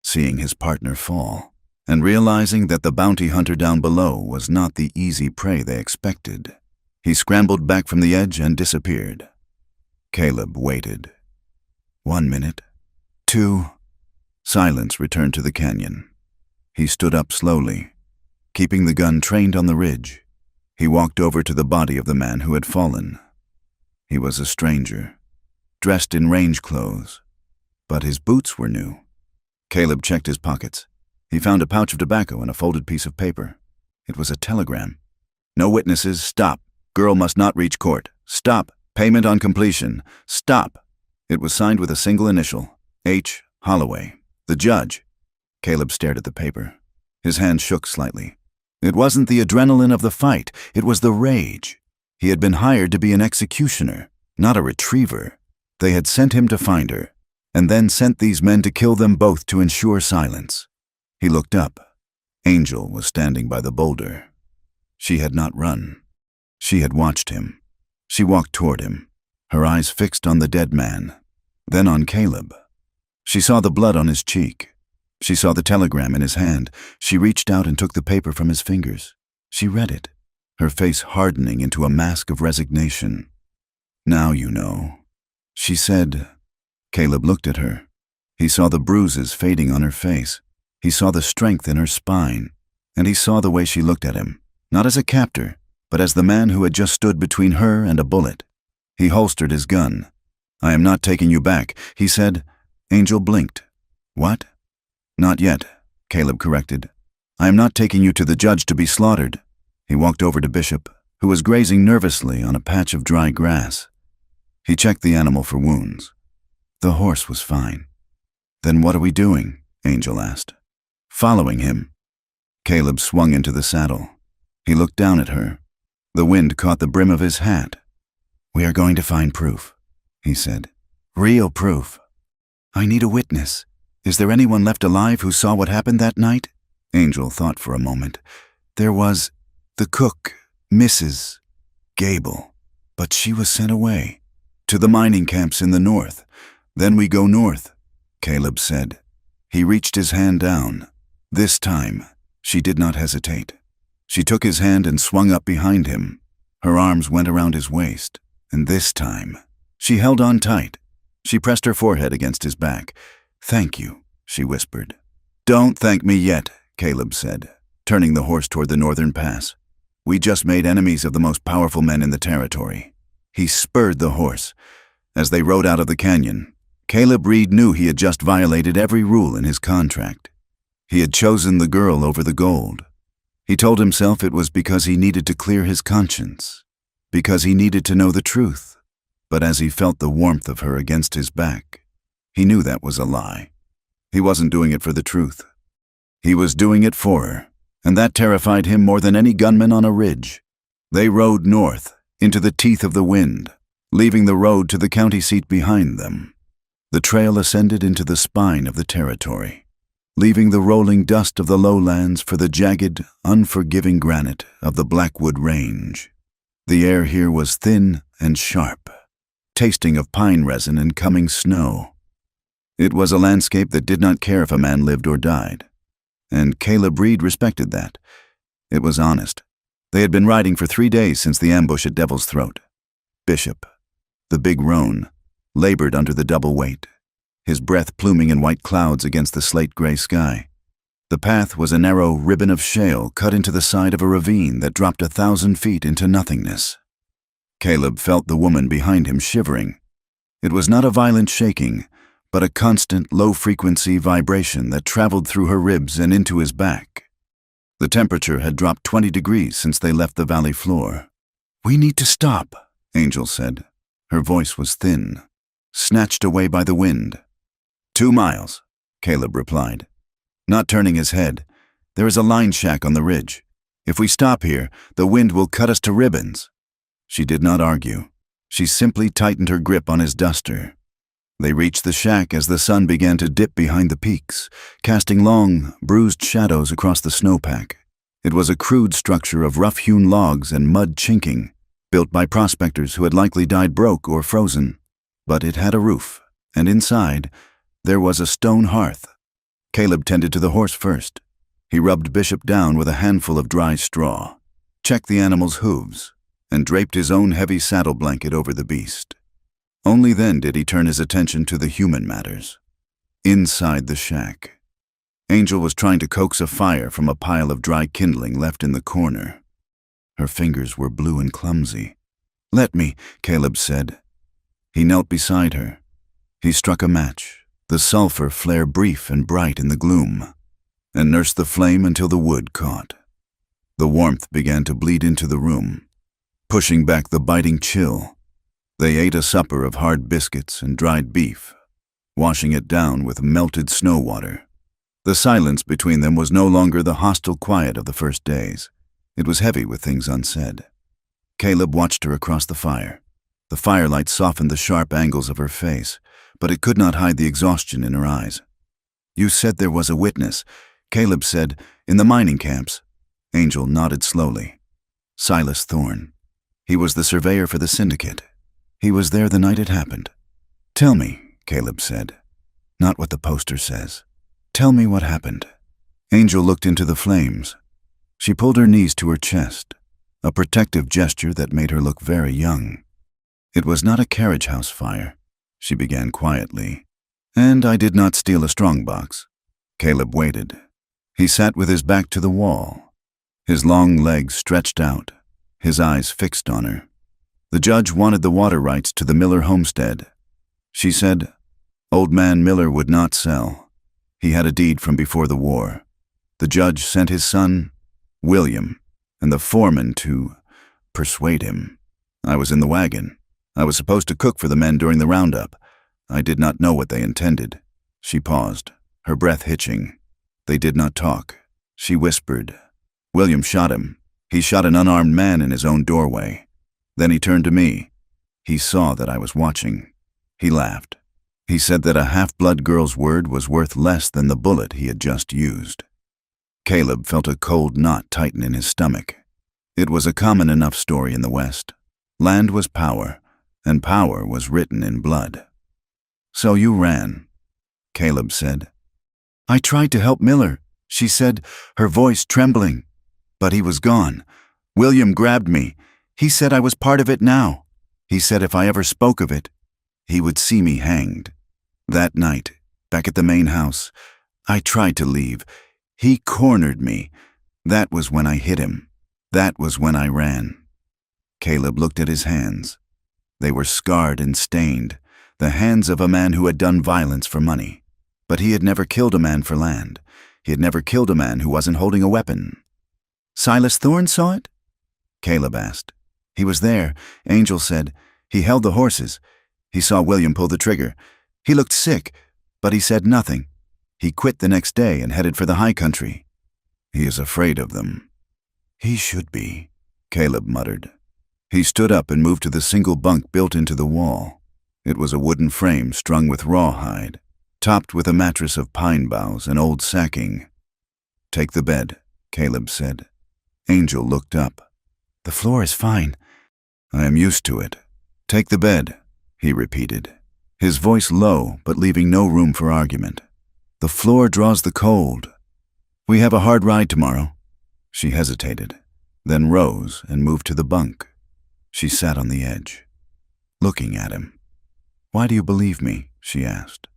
seeing his partner fall, and realizing that the bounty hunter down below was not the easy prey they expected. He scrambled back from the edge and disappeared. Caleb waited. 1 minute, 2. Silence returned to the canyon. He stood up slowly, keeping the gun trained on the ridge. He walked over to the body of the man who had fallen. He was a stranger, dressed in range clothes, but his boots were new. Caleb checked his pockets. He found a pouch of tobacco and a folded piece of paper. It was a telegram. "No witnesses. Stop. Girl must not reach court. Stop. Payment on completion. Stop." It was signed with a single initial, H. Holloway. The judge. Caleb stared at the paper. His hand shook slightly. It wasn't the adrenaline of the fight. It was the rage. He had been hired to be an executioner, not a retriever. They had sent him to find her, and then sent these men to kill them both to ensure silence. He looked up. Angel was standing by the boulder. She had not run. She had watched him. She walked toward him, her eyes fixed on the dead man, then on Caleb. She saw the blood on his cheek. She saw the telegram in his hand. She reached out and took the paper from his fingers. She read it, her face hardening into a mask of resignation. "Now you know," she said. Caleb looked at her. He saw the bruises fading on her face. He saw the strength in her spine, and he saw the way she looked at him, not as a captor, but as the man who had just stood between her and a bullet. He holstered his gun. "I am not taking you back," he said. Angel blinked. "What?" "Not yet," Caleb corrected. "I am not taking you to the judge to be slaughtered." He walked over to Bishop, who was grazing nervously on a patch of dry grass. He checked the animal for wounds. The horse was fine. "Then what are we doing?" Angel asked. "Following him." Caleb swung into the saddle. He looked down at her. The wind caught the brim of his hat. "We are going to find proof," he said. "Real proof. I need a witness. Is there anyone left alive who saw what happened that night?" Angel thought for a moment. "There was the cook, Mrs. Gable, but she was sent away to the mining camps in the north. Then we go north," Caleb said. He reached his hand down. This time, she did not hesitate. She took his hand and swung up behind him. Her arms went around his waist, and this time, she held on tight. She pressed her forehead against his back. "Thank you," she whispered. "Don't thank me yet," Caleb said, turning the horse toward the northern pass. "We just made enemies of the most powerful men in the territory." He spurred the horse. As they rode out of the canyon, Caleb Reed knew he had just violated every rule in his contract. He had chosen the girl over the gold. He told himself it was because he needed to clear his conscience, because he needed to know the truth. But as he felt the warmth of her against his back, he knew that was a lie. He wasn't doing it for the truth. He was doing it for her, and that terrified him more than any gunman on a ridge. They rode north, into the teeth of the wind, leaving the road to the county seat behind them. The trail ascended into the spine of the territory, leaving the rolling dust of the lowlands for the jagged, unforgiving granite of the Blackwood Range. The air here was thin and sharp, tasting of pine resin and coming snow. It was a landscape that did not care if a man lived or died, and Caleb Reed respected that. It was honest. They had been riding for 3 days since the ambush at Devil's Throat. Bishop, the big roan, labored under the double weight, his breath pluming in white clouds against the slate-gray sky. The path was a narrow ribbon of shale cut into the side of a ravine that dropped 1,000 feet into nothingness. Caleb felt the woman behind him shivering. It was not a violent shaking, but a constant, low-frequency vibration that traveled through her ribs and into his back. The temperature had dropped 20 degrees since they left the valley floor. "We need to stop," Angel said. Her voice was thin, snatched away by the wind. 2 miles, Caleb replied. Not turning his head, "There is a line shack on the ridge. If we stop here, the wind will cut us to ribbons." She did not argue. She simply tightened her grip on his duster. They reached the shack as the sun began to dip behind the peaks, casting long, bruised shadows across the snowpack. It was a crude structure of rough-hewn logs and mud chinking, built by prospectors who had likely died broke or frozen. But it had a roof, and inside, there was a stone hearth. Caleb tended to the horse first. He rubbed Bishop down with a handful of dry straw, checked the animal's hooves, and draped his own heavy saddle blanket over the beast. Only then did he turn his attention to the human matters. Inside the shack, Angel was trying to coax a fire from a pile of dry kindling left in the corner. Her fingers were blue and clumsy. "Let me," Caleb said. He knelt beside her. He struck a match, the sulfur flare brief and bright in the gloom, and nursed the flame until the wood caught. The warmth began to bleed into the room, pushing back the biting chill. They ate a supper of hard biscuits and dried beef, washing it down with melted snow water. The silence between them was no longer the hostile quiet of the first days. It was heavy with things unsaid. Caleb watched her across the fire. The firelight softened the sharp angles of her face, but it could not hide the exhaustion in her eyes. "You said there was a witness," Caleb said, "in the mining camps." Angel nodded slowly. "Silas Thorne. He was the surveyor for the syndicate. He was there the night it happened." "Tell me," Caleb said. "Not what the poster says. Tell me what happened." Angel looked into the flames. She pulled her knees to her chest, a protective gesture that made her look very young. "It was not a carriage house fire," she began quietly. "And I did not steal a strongbox." Caleb waited. He sat with his back to the wall, his long legs stretched out, his eyes fixed on her. The judge wanted the water rights to the Miller homestead. She said, "Old man Miller would not sell. He had a deed from before the war. The judge sent his son, William, and the foreman to persuade him. I was in the wagon. I was supposed to cook for the men during the roundup. I did not know what they intended. She paused, her breath hitching. They did not talk. She whispered, "William shot him. He shot an unarmed man in his own doorway." Then he turned to me. He saw that I was watching. He laughed. He said that a half-blood girl's word was worth less than the bullet he had just used. Caleb felt a cold knot tighten in his stomach. It was a common enough story in the West. Land was power, and power was written in blood. "So you ran," Caleb said. "I tried to help Miller," she said, her voice trembling. "But he was gone. William grabbed me. He said I was part of it now. He said if I ever spoke of it, he would see me hanged. That night, back at the main house, I tried to leave. He cornered me. That was when I hit him. That was when I ran." Caleb looked at his hands. They were scarred and stained, the hands of a man who had done violence for money. But he had never killed a man for land. He had never killed a man who wasn't holding a weapon. "Silas Thorne saw it?" Caleb asked. "He was there," Angel said. "He held the horses. He saw William pull the trigger. He looked sick, but he said nothing. He quit the next day and headed for the high country." "He is afraid of them." "He should be," Caleb muttered. He stood up and moved to the single bunk built into the wall. It was a wooden frame strung with rawhide, topped with a mattress of pine boughs and old sacking. "Take the bed," Caleb said. Angel looked up. "The floor is fine." "I am used to it." "Take the bed," he repeated, his voice low but leaving no room for argument. "The floor draws the cold. We have a hard ride tomorrow." She hesitated, then rose and moved to the bunk. She sat on the edge, looking at him. "Why do you believe me?" she asked.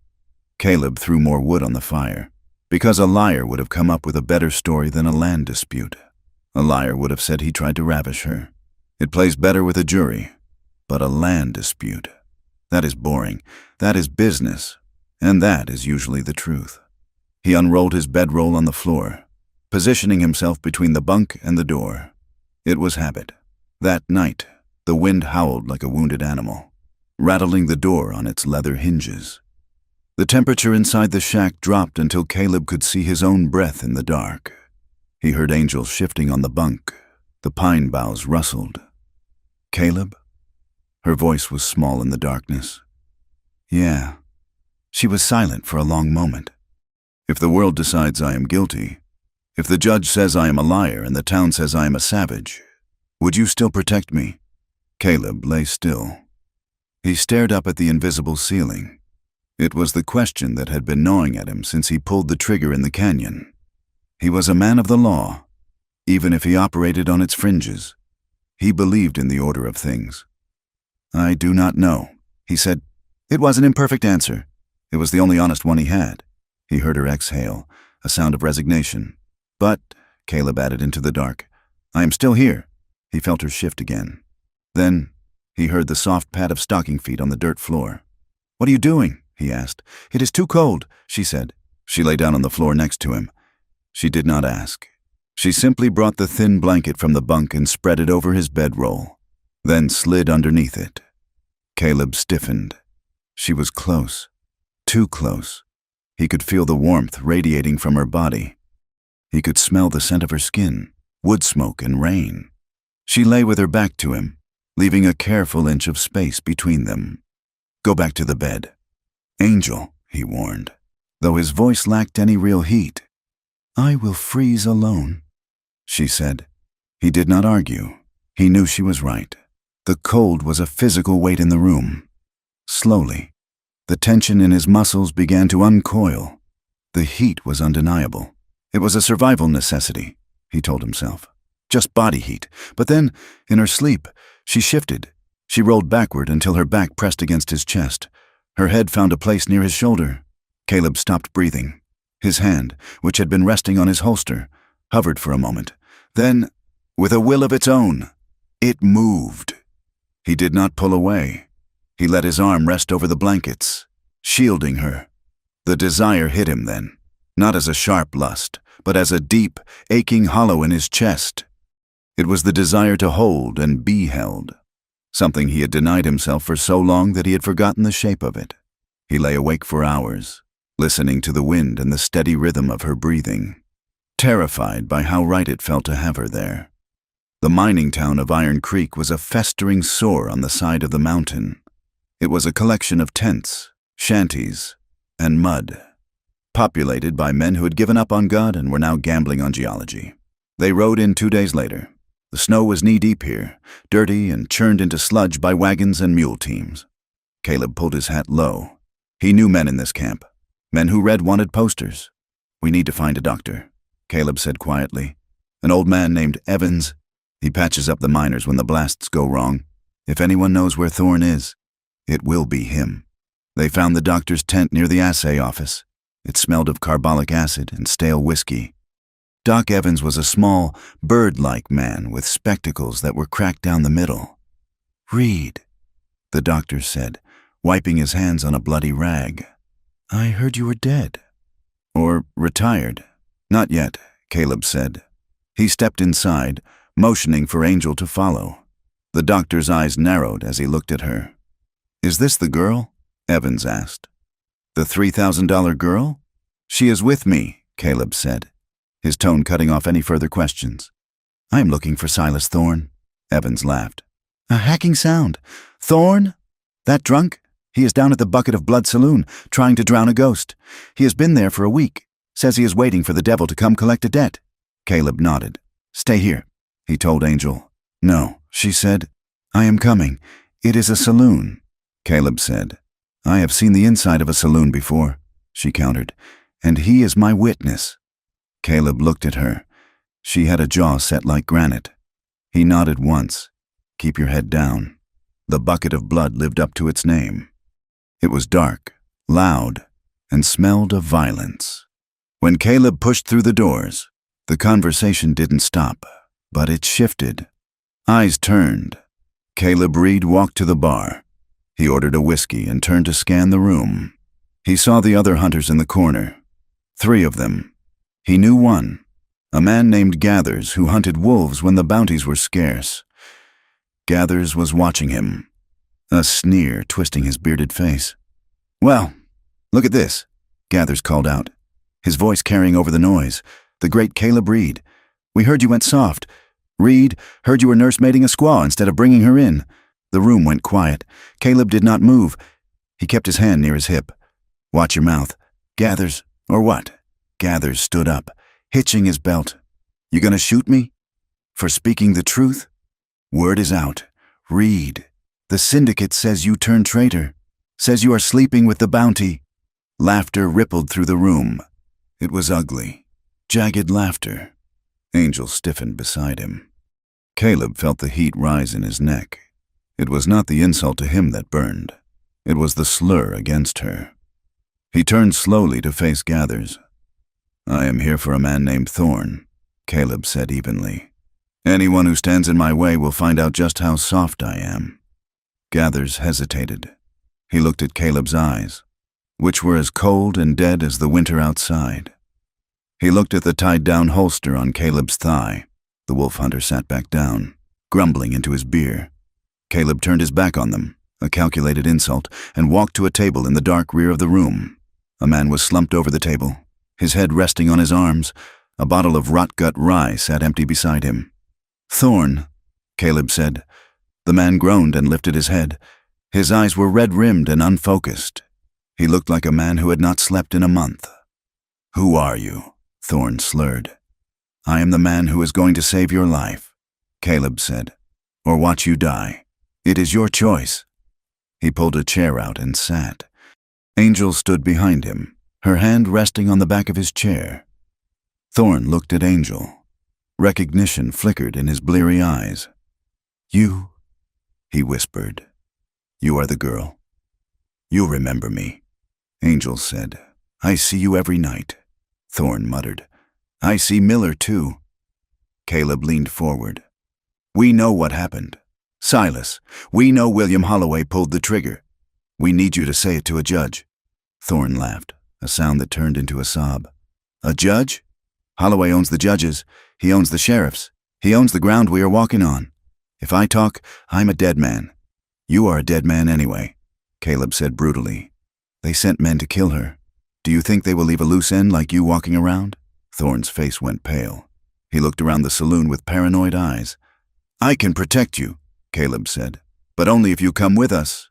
Caleb threw more wood on the fire, because a liar would have come up with a better story than a land dispute. A liar would have said he tried to ravish her. It plays better with a jury. But a land dispute, that is boring, that is business, and that is usually the truth. He unrolled his bedroll on the floor, positioning himself between the bunk and the door. It was habit. That night, the wind howled like a wounded animal, rattling the door on its leather hinges. The temperature inside the shack dropped until Caleb could see his own breath in the dark. He heard Angel shifting on the bunk. The pine boughs rustled. "Caleb?" Her voice was small in the darkness. "Yeah." She was silent for a long moment. "If the world decides I am guilty, if the judge says I am a liar and the town says I am a savage, would you still protect me?" Caleb lay still. He stared up at the invisible ceiling. It was the question that had been gnawing at him since he pulled the trigger in the canyon. He was a man of the law, even if he operated on its fringes. He believed in the order of things. "I do not know," he said. It was an imperfect answer. It was the only honest one he had. He heard her exhale, a sound of resignation. "But," Caleb added into the dark, "I am still here." He felt her shift again. Then he heard the soft pad of stocking feet on the dirt floor. "What are you doing?" he asked. "It is too cold," she said. She lay down on the floor next to him. She did not ask. She simply brought the thin blanket from the bunk and spread it over his bedroll, then slid underneath it. Caleb stiffened. She was close, too close. He could feel the warmth radiating from her body. He could smell the scent of her skin, wood smoke and rain. She lay with her back to him, leaving a careful inch of space between them. "Go back to the bed." "Angel," he warned, though his voice lacked any real heat. "I will freeze alone," she said. He did not argue. He knew she was right. The cold was a physical weight in the room. Slowly, the tension in his muscles began to uncoil. The heat was undeniable. It was a survival necessity, he told himself. Just body heat. But then, in her sleep, she shifted. She rolled backward until her back pressed against his chest. Her head found a place near his shoulder. Caleb stopped breathing. His hand, which had been resting on his holster, hovered for a moment. Then, with a will of its own, it moved. He did not pull away. He let his arm rest over the blankets, shielding her. The desire hit him then, not as a sharp lust, but as a deep, aching hollow in his chest. It was the desire to hold and be held, something he had denied himself for so long that he had forgotten the shape of it. He lay awake for hours, listening to the wind and the steady rhythm of her breathing, terrified by how right it felt to have her there. The mining town of Iron Creek was a festering sore on the side of the mountain. It was a collection of tents, shanties, and mud, populated by men who had given up on God and were now gambling on geology. They rode in 2 days later. The snow was knee-deep here, dirty and churned into sludge by wagons and mule teams. Caleb pulled his hat low. He knew men in this camp, men who read wanted posters. "We need to find a doctor," Caleb said quietly. "An old man named Evans. He patches up the miners when the blasts go wrong. If anyone knows where Thorn is, it will be him." They found the doctor's tent near the assay office. It smelled of carbolic acid and stale whiskey. Doc Evans was a small, bird-like man with spectacles that were cracked down the middle. "Read," the doctor said, wiping his hands on a bloody rag. "I heard you were dead." "Or retired." "Not yet," Caleb said. He stepped inside, motioning for Angel to follow. The doctor's eyes narrowed as he looked at her. "Is this the girl?" Evans asked. "The $3,000 girl?" "She is with me," Caleb said, his tone cutting off any further questions. "I am looking for Silas Thorn." Evans laughed. "A hacking sound. Thorn? That drunk? He is down at the Bucket of Blood Saloon, trying to drown a ghost. He has been there for a week. Says he is waiting for the devil to come collect a debt." Caleb nodded. "Stay here," he told Angel. "No," she said. "I am coming. It is a saloon." Caleb said. "I have seen the inside of a saloon before," she countered, "and he is my witness." Caleb looked at her. She had a jaw set like granite. He nodded once. "Keep your head down." The bucket of blood lived up to its name. It was dark, loud, and smelled of violence. When Caleb pushed through the doors, the conversation didn't stop, but it shifted. Eyes turned. Caleb Reed walked to the bar. He ordered a whiskey and turned to scan the room. He saw the other hunters in the corner. 3 of them. He knew one, a man named Gathers who hunted wolves when the bounties were scarce. Gathers was watching him, a sneer twisting his bearded face. "Well, look at this," Gathers called out, his voice carrying over the noise. "The great Caleb Reed. We heard you went soft. Reed, heard you were nursemaiding a squaw instead of bringing her in." The room went quiet. Caleb did not move. He kept his hand near his hip. "Watch your mouth. Gathers, or what?" Gathers stood up, hitching his belt. "You gonna shoot me? For speaking the truth? Word is out. Reed, the syndicate says you turned traitor. Says you are sleeping with the bounty." Laughter rippled through the room. It was ugly. Jagged laughter. Angel stiffened beside him. Caleb felt the heat rise in his neck. It was not the insult to him that burned. It was the slur against her. He turned slowly to face Gathers. "I am here for a man named Thorn," Caleb said evenly. "Anyone who stands in my way will find out just how soft I am." Gathers hesitated. He looked at Caleb's eyes, which were as cold and dead as the winter outside. He looked at the tied-down holster on Caleb's thigh. The wolf hunter sat back down, grumbling into his beer. Caleb turned his back on them, a calculated insult, and walked to a table in the dark rear of the room. A man was slumped over the table, his head resting on his arms. A bottle of rot-gut rye sat empty beside him. "Thorn," Caleb said. The man groaned and lifted his head. His eyes were red-rimmed and unfocused. He looked like a man who had not slept in a month. "Who are you?" Thorn slurred. "I am the man who is going to save your life," Caleb said, "or watch you die. It is your choice." He pulled a chair out and sat. Angel stood behind him, her hand resting on the back of his chair. Thorn looked at Angel. Recognition flickered in his bleary eyes. "You," he whispered. "You are the girl. You'll remember me," Angel said. "I see you every night." Thorn muttered. "I see Miller, too." Caleb leaned forward. "We know what happened. Silas, we know William Holloway pulled the trigger. We need you to say it to a judge." Thorn laughed, a sound that turned into a sob. "A judge? Holloway owns the judges. He owns the sheriffs. He owns the ground we are walking on. If I talk, I'm a dead man. You are a dead man anyway, Caleb said brutally. They sent men to kill her. Do you think they will leave a loose end like you walking around? Thorne's face went pale. He looked around the saloon with paranoid eyes. I can protect you, Caleb said, but only if you come with us.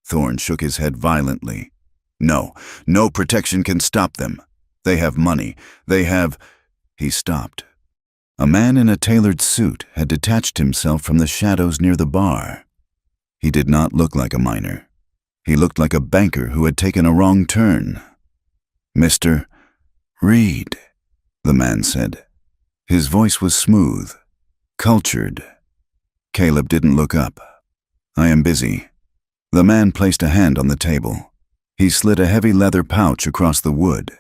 Thorne shook his head violently. No protection can stop them. They have money. They have... He stopped. A man in a tailored suit had detached himself from the shadows near the bar. He did not look like a miner. He looked like a banker who had taken a wrong turn. Mr. Reed, the man said. His voice was smooth, cultured. Caleb didn't look up. I am busy. The man placed a hand on the table. He slid a heavy leather pouch across the wood.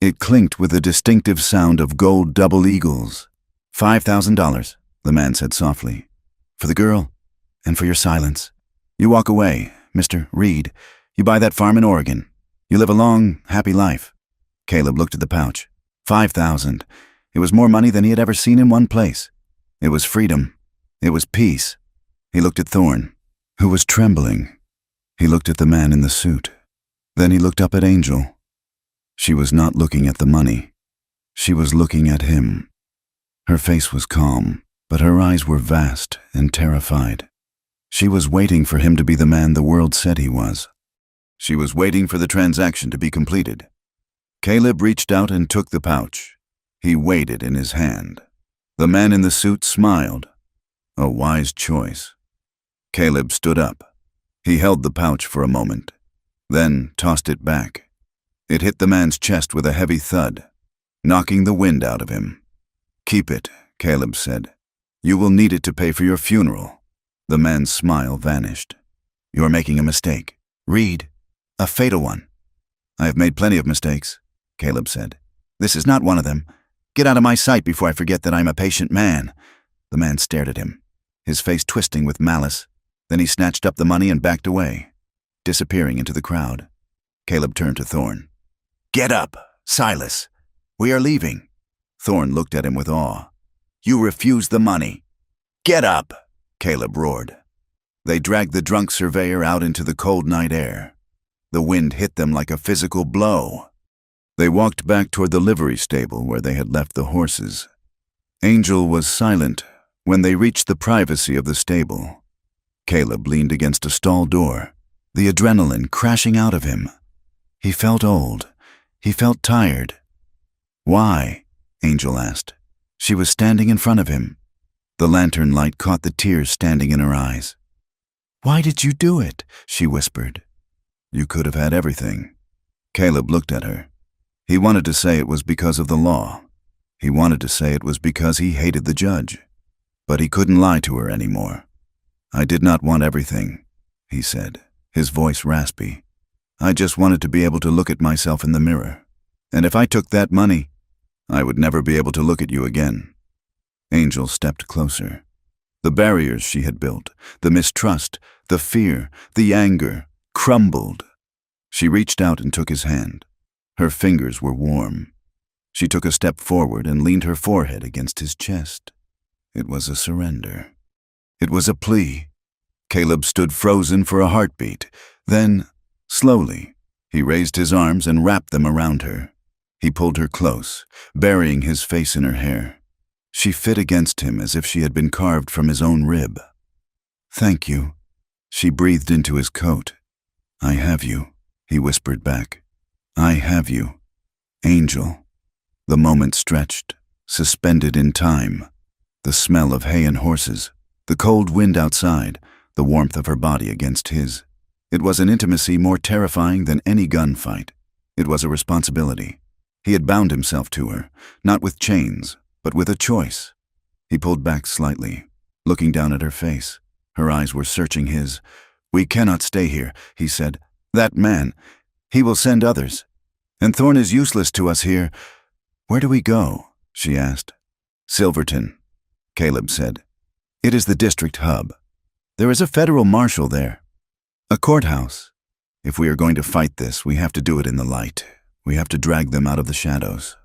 It clinked with a distinctive sound of gold double eagles. $5,000, the man said softly. For the girl, and for your silence. You walk away, Mr. Reed. You buy that farm in Oregon. You live a long, happy life. Caleb looked at the pouch. 5,000. It was more money than he had ever seen in one place. It was freedom. It was peace. He looked at Thorne, who was trembling. He looked at the man in the suit. Then he looked up at Angel. She was not looking at the money. She was looking at him. Her face was calm, but her eyes were vast and terrified. She was waiting for him to be the man the world said he was. She was waiting for the transaction to be completed. Caleb reached out and took the pouch. He weighed it in his hand. The man in the suit smiled. A wise choice. Caleb stood up. He held the pouch for a moment, then tossed it back. It hit the man's chest with a heavy thud, knocking the wind out of him. Keep it, Caleb said. You will need it to pay for your funeral. The man's smile vanished. You're making a mistake. Reed, a fatal one. I have made plenty of mistakes, Caleb said. This is not one of them. Get out of my sight before I forget that I'm a patient man. The man stared at him, his face twisting with malice. Then he snatched up the money and backed away, disappearing into the crowd. Caleb turned to Thorne. Get up, Silas. We are leaving. Thorne looked at him with awe. You refuse the money. Get up, Caleb roared. They dragged the drunk surveyor out into the cold night air. The wind hit them like a physical blow. They walked back toward the livery stable where they had left the horses. Angel was silent when they reached the privacy of the stable. Caleb leaned against a stall door, the adrenaline crashing out of him. He felt old. He felt tired. Why? Angel asked. She was standing in front of him. The lantern light caught the tears standing in her eyes. Why did you do it? She whispered. You could have had everything. Caleb looked at her. He wanted to say it was because of the law. He wanted to say it was because he hated the judge. But he couldn't lie to her anymore. I did not want everything, he said, his voice raspy. I just wanted to be able to look at myself in the mirror. And if I took that money, I would never be able to look at you again. Angel stepped closer. The barriers she had built, the mistrust, the fear, the anger, crumbled. She reached out and took his hand. Her fingers were warm. She took a step forward and leaned her forehead against his chest. It was a surrender. It was a plea. Caleb stood frozen for a heartbeat. Then, slowly, he raised his arms and wrapped them around her. He pulled her close, burying his face in her hair. She fit against him as if she had been carved from his own rib. Thank you. She breathed into his coat. I have you, he whispered back. I have you. Angel. The moment stretched, suspended in time. The smell of hay and horses, the cold wind outside, the warmth of her body against his. It was an intimacy more terrifying than any gunfight. It was a responsibility. He had bound himself to her, not with chains, but with a choice. He pulled back slightly, looking down at her face. Her eyes were searching his. We cannot stay here, he said. That man, he will send others. And Thorne is useless to us here. Where do we go? She asked. Silverton, Caleb said. It is the district hub. There is a federal marshal there. A courthouse. If we are going to fight this, we have to do it in the light. We have to drag them out of the shadows.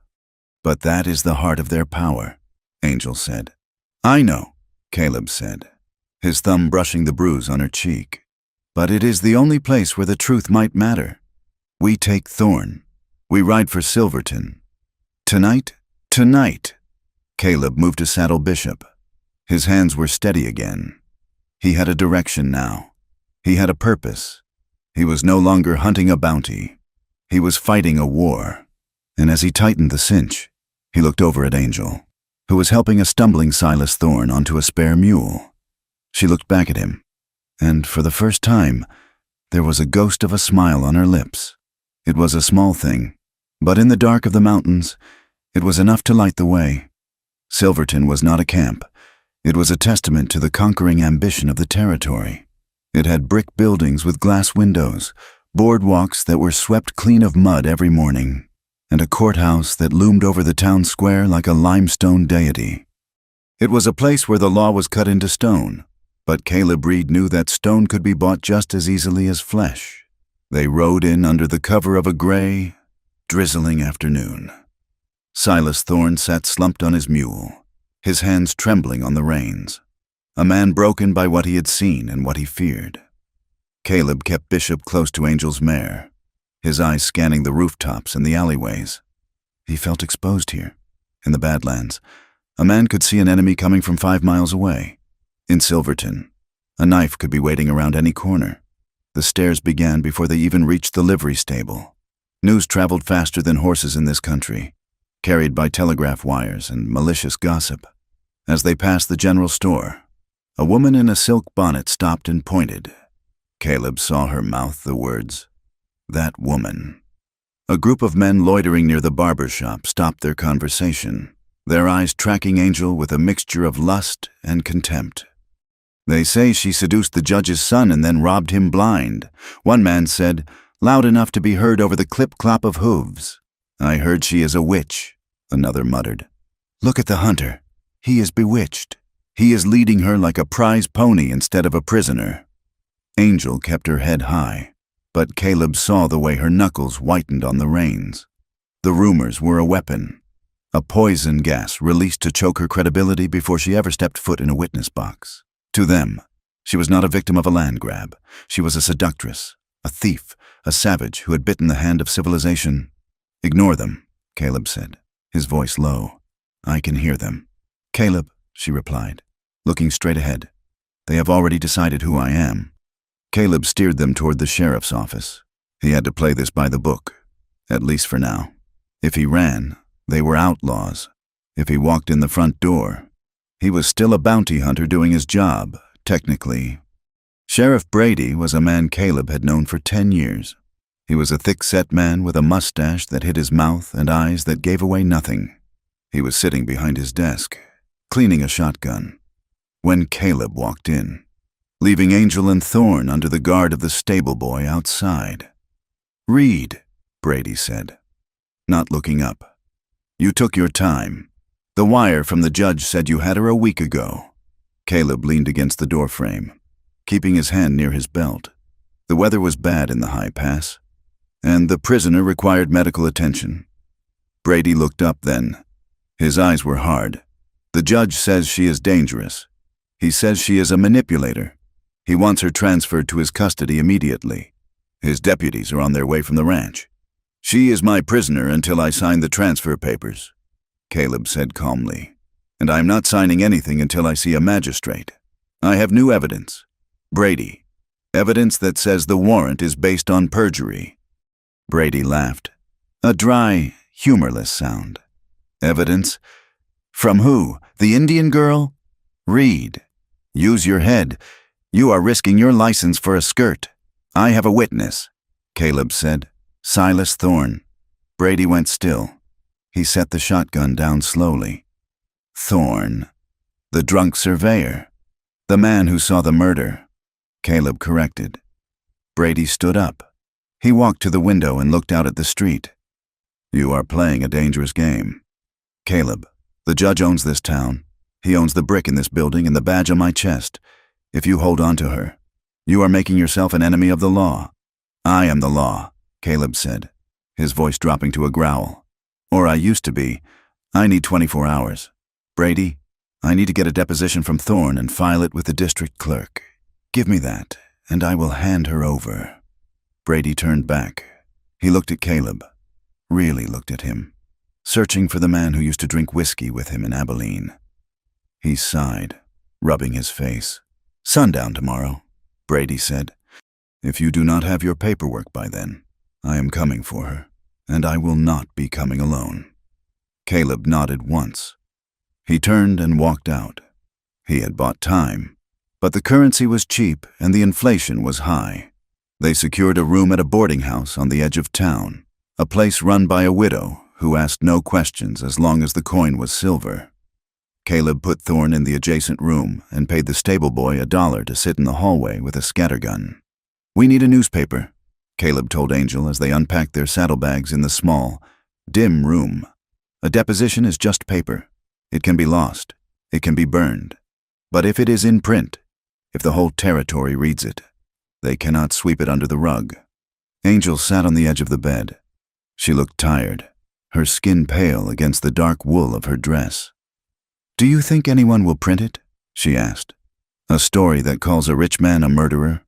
But that is the heart of their power, Angel said. I know, Caleb said, his thumb brushing the bruise on her cheek. But it is the only place where the truth might matter. We take Thorn. We ride for Silverton. Tonight? Tonight! Caleb moved to saddle Bishop. His hands were steady again. He had a direction now. He had a purpose. He was no longer hunting a bounty. He was fighting a war. And as he tightened the cinch, he looked over at Angel, who was helping a stumbling Silas Thorn onto a spare mule. She looked back at him, and for the first time, there was a ghost of a smile on her lips. It was a small thing, but in the dark of the mountains, it was enough to light the way. Silverton was not a camp. It was a testament to the conquering ambition of the territory. It had brick buildings with glass windows, boardwalks that were swept clean of mud every morning, and a courthouse that loomed over the town square like a limestone deity. It was a place where the law was cut into stone, but Caleb Reed knew that stone could be bought just as easily as flesh. They rode in under the cover of a gray, drizzling afternoon. Silas Thorn sat slumped on his mule, his hands trembling on the reins, a man broken by what he had seen and what he feared. Caleb kept Bishop close to Angel's mare, his eyes scanning the rooftops and the alleyways. He felt exposed here, in the Badlands. A man could see an enemy coming from 5 miles away. In Silverton, a knife could be waiting around any corner. The stares began before they even reached the livery stable. News traveled faster than horses in this country, carried by telegraph wires and malicious gossip. As they passed the general store, a woman in a silk bonnet stopped and pointed. Caleb saw her mouth the words, "That woman." A group of men loitering near the barber shop stopped their conversation, their eyes tracking Angel with a mixture of lust and contempt. "They say she seduced the judge's son and then robbed him blind," one man said, loud enough to be heard over the clip-clop of hooves. "I heard she is a witch," another muttered. "Look at the hunter. He is bewitched. He is leading her like a prize pony instead of a prisoner." Angel kept her head high, but Caleb saw the way her knuckles whitened on the reins. The rumors were a weapon, a poison gas released to choke her credibility before she ever stepped foot in a witness box. To them, she was not a victim of a land grab. She was a seductress, a thief, a savage who had bitten the hand of civilization. "Ignore them," Caleb said, his voice low. "I can hear them." "Caleb," she replied, looking straight ahead. "They have already decided who I am." Caleb steered them toward the sheriff's office. He had to play this by the book, at least for now. If he ran, they were outlaws. If he walked in the front door, he was still a bounty hunter doing his job, technically. Sheriff Brady was a man Caleb had known for 10 years. He was a thick-set man with a mustache that hid his mouth and eyes that gave away nothing. He was sitting behind his desk, cleaning a shotgun, when Caleb walked in, leaving Angel and Thorn under the guard of the stable boy outside. "Reed," Brady said, not looking up. "You took your time. The wire from the judge said you had her a week ago." Caleb leaned against the doorframe, keeping his hand near his belt. The weather was bad in the high pass, and the prisoner required medical attention. Brady looked up then. His eyes were hard. "The judge says she is dangerous. He says she is a manipulator. He wants her transferred to his custody immediately. His deputies are on their way from the ranch. She is my prisoner until I sign the transfer papers," Caleb said calmly. "And I'm not signing anything until I see a magistrate. I have new evidence. Brady, evidence that says the warrant is based on perjury." Brady laughed, a dry, humorless sound. "Evidence? From who? The Indian girl? Reed, use your head. You are risking your license for a skirt." "I have a witness," Caleb said. "Silas Thorn." Brady went still. He set the shotgun down slowly. "Thorn, the drunk surveyor, the man who saw the murder," Caleb corrected. Brady stood up. He walked to the window and looked out at the street. "You are playing a dangerous game. Caleb, the judge owns this town. He owns the brick in this building and the badge on my chest. If you hold on to her, you are making yourself an enemy of the law." "I am the law," Caleb said, his voice dropping to a growl. "Or I used to be. I need 24 hours. Brady, I need to get a deposition from Thorne and file it with the district clerk. Give me that, and I will hand her over." Brady turned back. He looked at Caleb. Really looked at him, searching for the man who used to drink whiskey with him in Abilene. He sighed, rubbing his face. "Sundown tomorrow," Brady said. "If you do not have your paperwork by then, I am coming for her, and I will not be coming alone." Caleb nodded once. He turned and walked out. He had bought time, but the currency was cheap and the inflation was high. They secured a room at a boarding house on the edge of town, a place run by a widow who asked no questions as long as the coin was silver. Caleb put Thorne in the adjacent room and paid the stable boy $1 to sit in the hallway with a scattergun. "We need a newspaper," Caleb told Angel as they unpacked their saddlebags in the small, dim room. "A deposition is just paper. It can be lost. It can be burned. But if it is in print, if the whole territory reads it, they cannot sweep it under the rug." Angel sat on the edge of the bed. She looked tired, her skin pale against the dark wool of her dress. "Do you think anyone will print it?" she asked. "A story that calls a rich man a murderer?"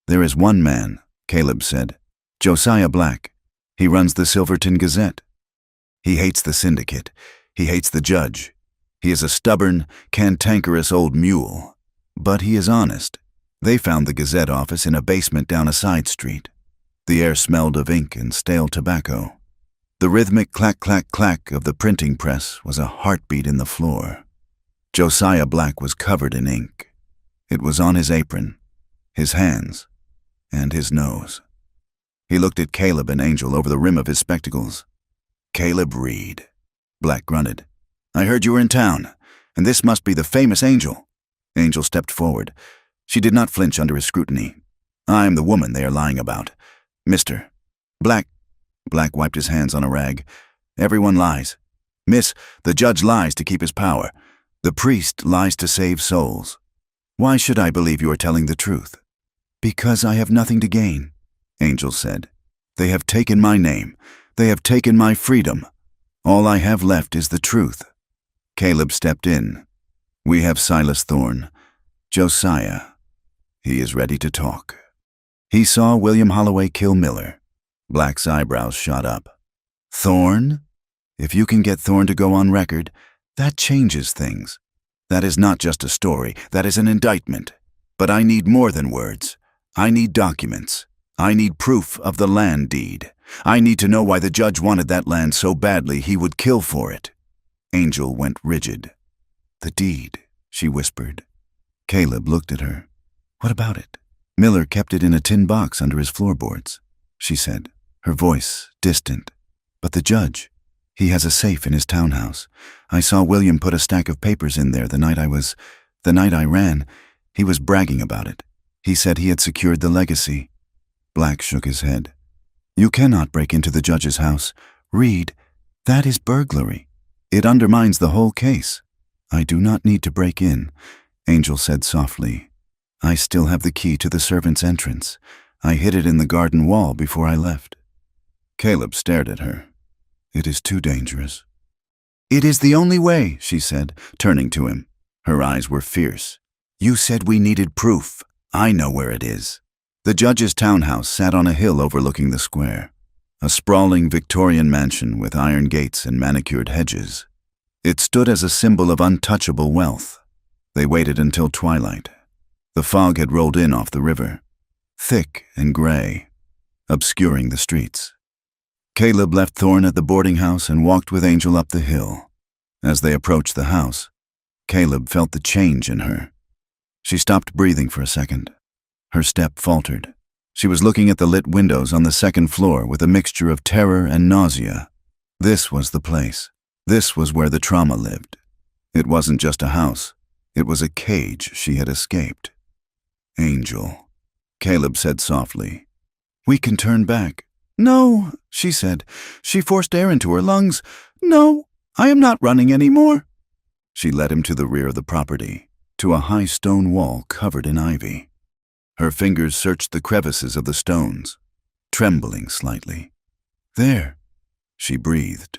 "There is one man," Caleb said. "Josiah Black. He runs the Silverton Gazette. He hates the syndicate. He hates the judge. He is a stubborn, cantankerous old mule. But he is honest. They found the Gazette office in a basement down a side street. The air smelled of ink and stale tobacco. The rhythmic clack-clack-clack of the printing press was a heartbeat in the floor. Josiah Black was covered in ink. It was on his apron, his hands, and his nose. He looked at Caleb and Angel over the rim of his spectacles. "Caleb Reed," Black grunted. "I heard you were in town, and this must be the famous Angel." Angel stepped forward. She did not flinch under his scrutiny. "I am the woman they are lying about. Mr. Black." Black wiped his hands on a rag. "Everyone lies. Miss, the judge lies to keep his power. The priest lies to save souls. Why should I believe you are telling the truth?" "Because I have nothing to gain," Angel said. "They have taken my name. They have taken my freedom. All I have left is the truth." Caleb stepped in. "We have Silas Thorne. Josiah. He is ready to talk." He saw William Holloway kill Miller. Black's eyebrows shot up. "Thorne? If you can get Thorne to go on record, that changes things. That is not just a story, that is an indictment. But I need more than words. I need documents. I need proof of the land deed. I need to know why the judge wanted that land so badly he would kill for it." Angel went rigid. "The deed," she whispered. Caleb looked at her. "What about it?" "Miller kept it in a tin box under his floorboards," she said, her voice distant. "But the judge, he has a safe in his townhouse. I saw William put a stack of papers in there the night I ran. He was bragging about it. He said he had secured the legacy." Black shook his head. "You cannot break into the judge's house. Reed, that is burglary. It undermines the whole case." "I do not need to break in," Angel said softly. "I still have the key to the servants' entrance. I hid it in the garden wall before I left." Caleb stared at her. "It is too dangerous." "It is the only way," she said, turning to him. Her eyes were fierce. "You said we needed proof. I know where it is." The judge's townhouse sat on a hill overlooking the square, a sprawling Victorian mansion with iron gates and manicured hedges. It stood as a symbol of untouchable wealth. They waited until twilight. The fog had rolled in off the river, thick and gray, obscuring the streets. Caleb left Thorne at the boarding house and walked with Angel up the hill. As they approached the house, Caleb felt the change in her. She stopped breathing for a second. Her step faltered. She was looking at the lit windows on the second floor with a mixture of terror and nausea. This was the place. This was where the trauma lived. It wasn't just a house. It was a cage she had escaped. "Angel," Caleb said softly. "We can turn back." "No," she said. She forced air into her lungs. "No, I am not running anymore." She led him to the rear of the property, to a high stone wall covered in ivy. Her fingers searched the crevices of the stones, trembling slightly. "There," she breathed.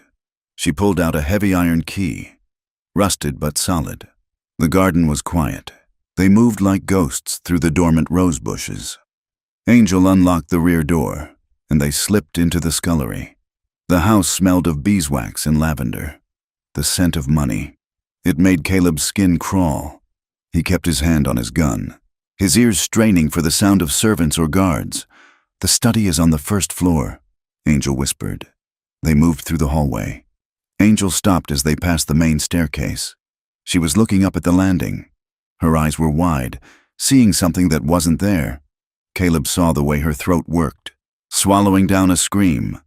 She pulled out a heavy iron key, rusted but solid. The garden was quiet. They moved like ghosts through the dormant rose bushes. Angel unlocked the rear door, and they slipped into the scullery. The house smelled of beeswax and lavender, the scent of money. It made Caleb's skin crawl. He kept his hand on his gun, his ears straining for the sound of servants or guards. "The study is on the first floor," Angel whispered. They moved through the hallway. Angel stopped as they passed the main staircase. She was looking up at the landing. Her eyes were wide, seeing something that wasn't there. Caleb saw the way her throat worked, swallowing down a scream.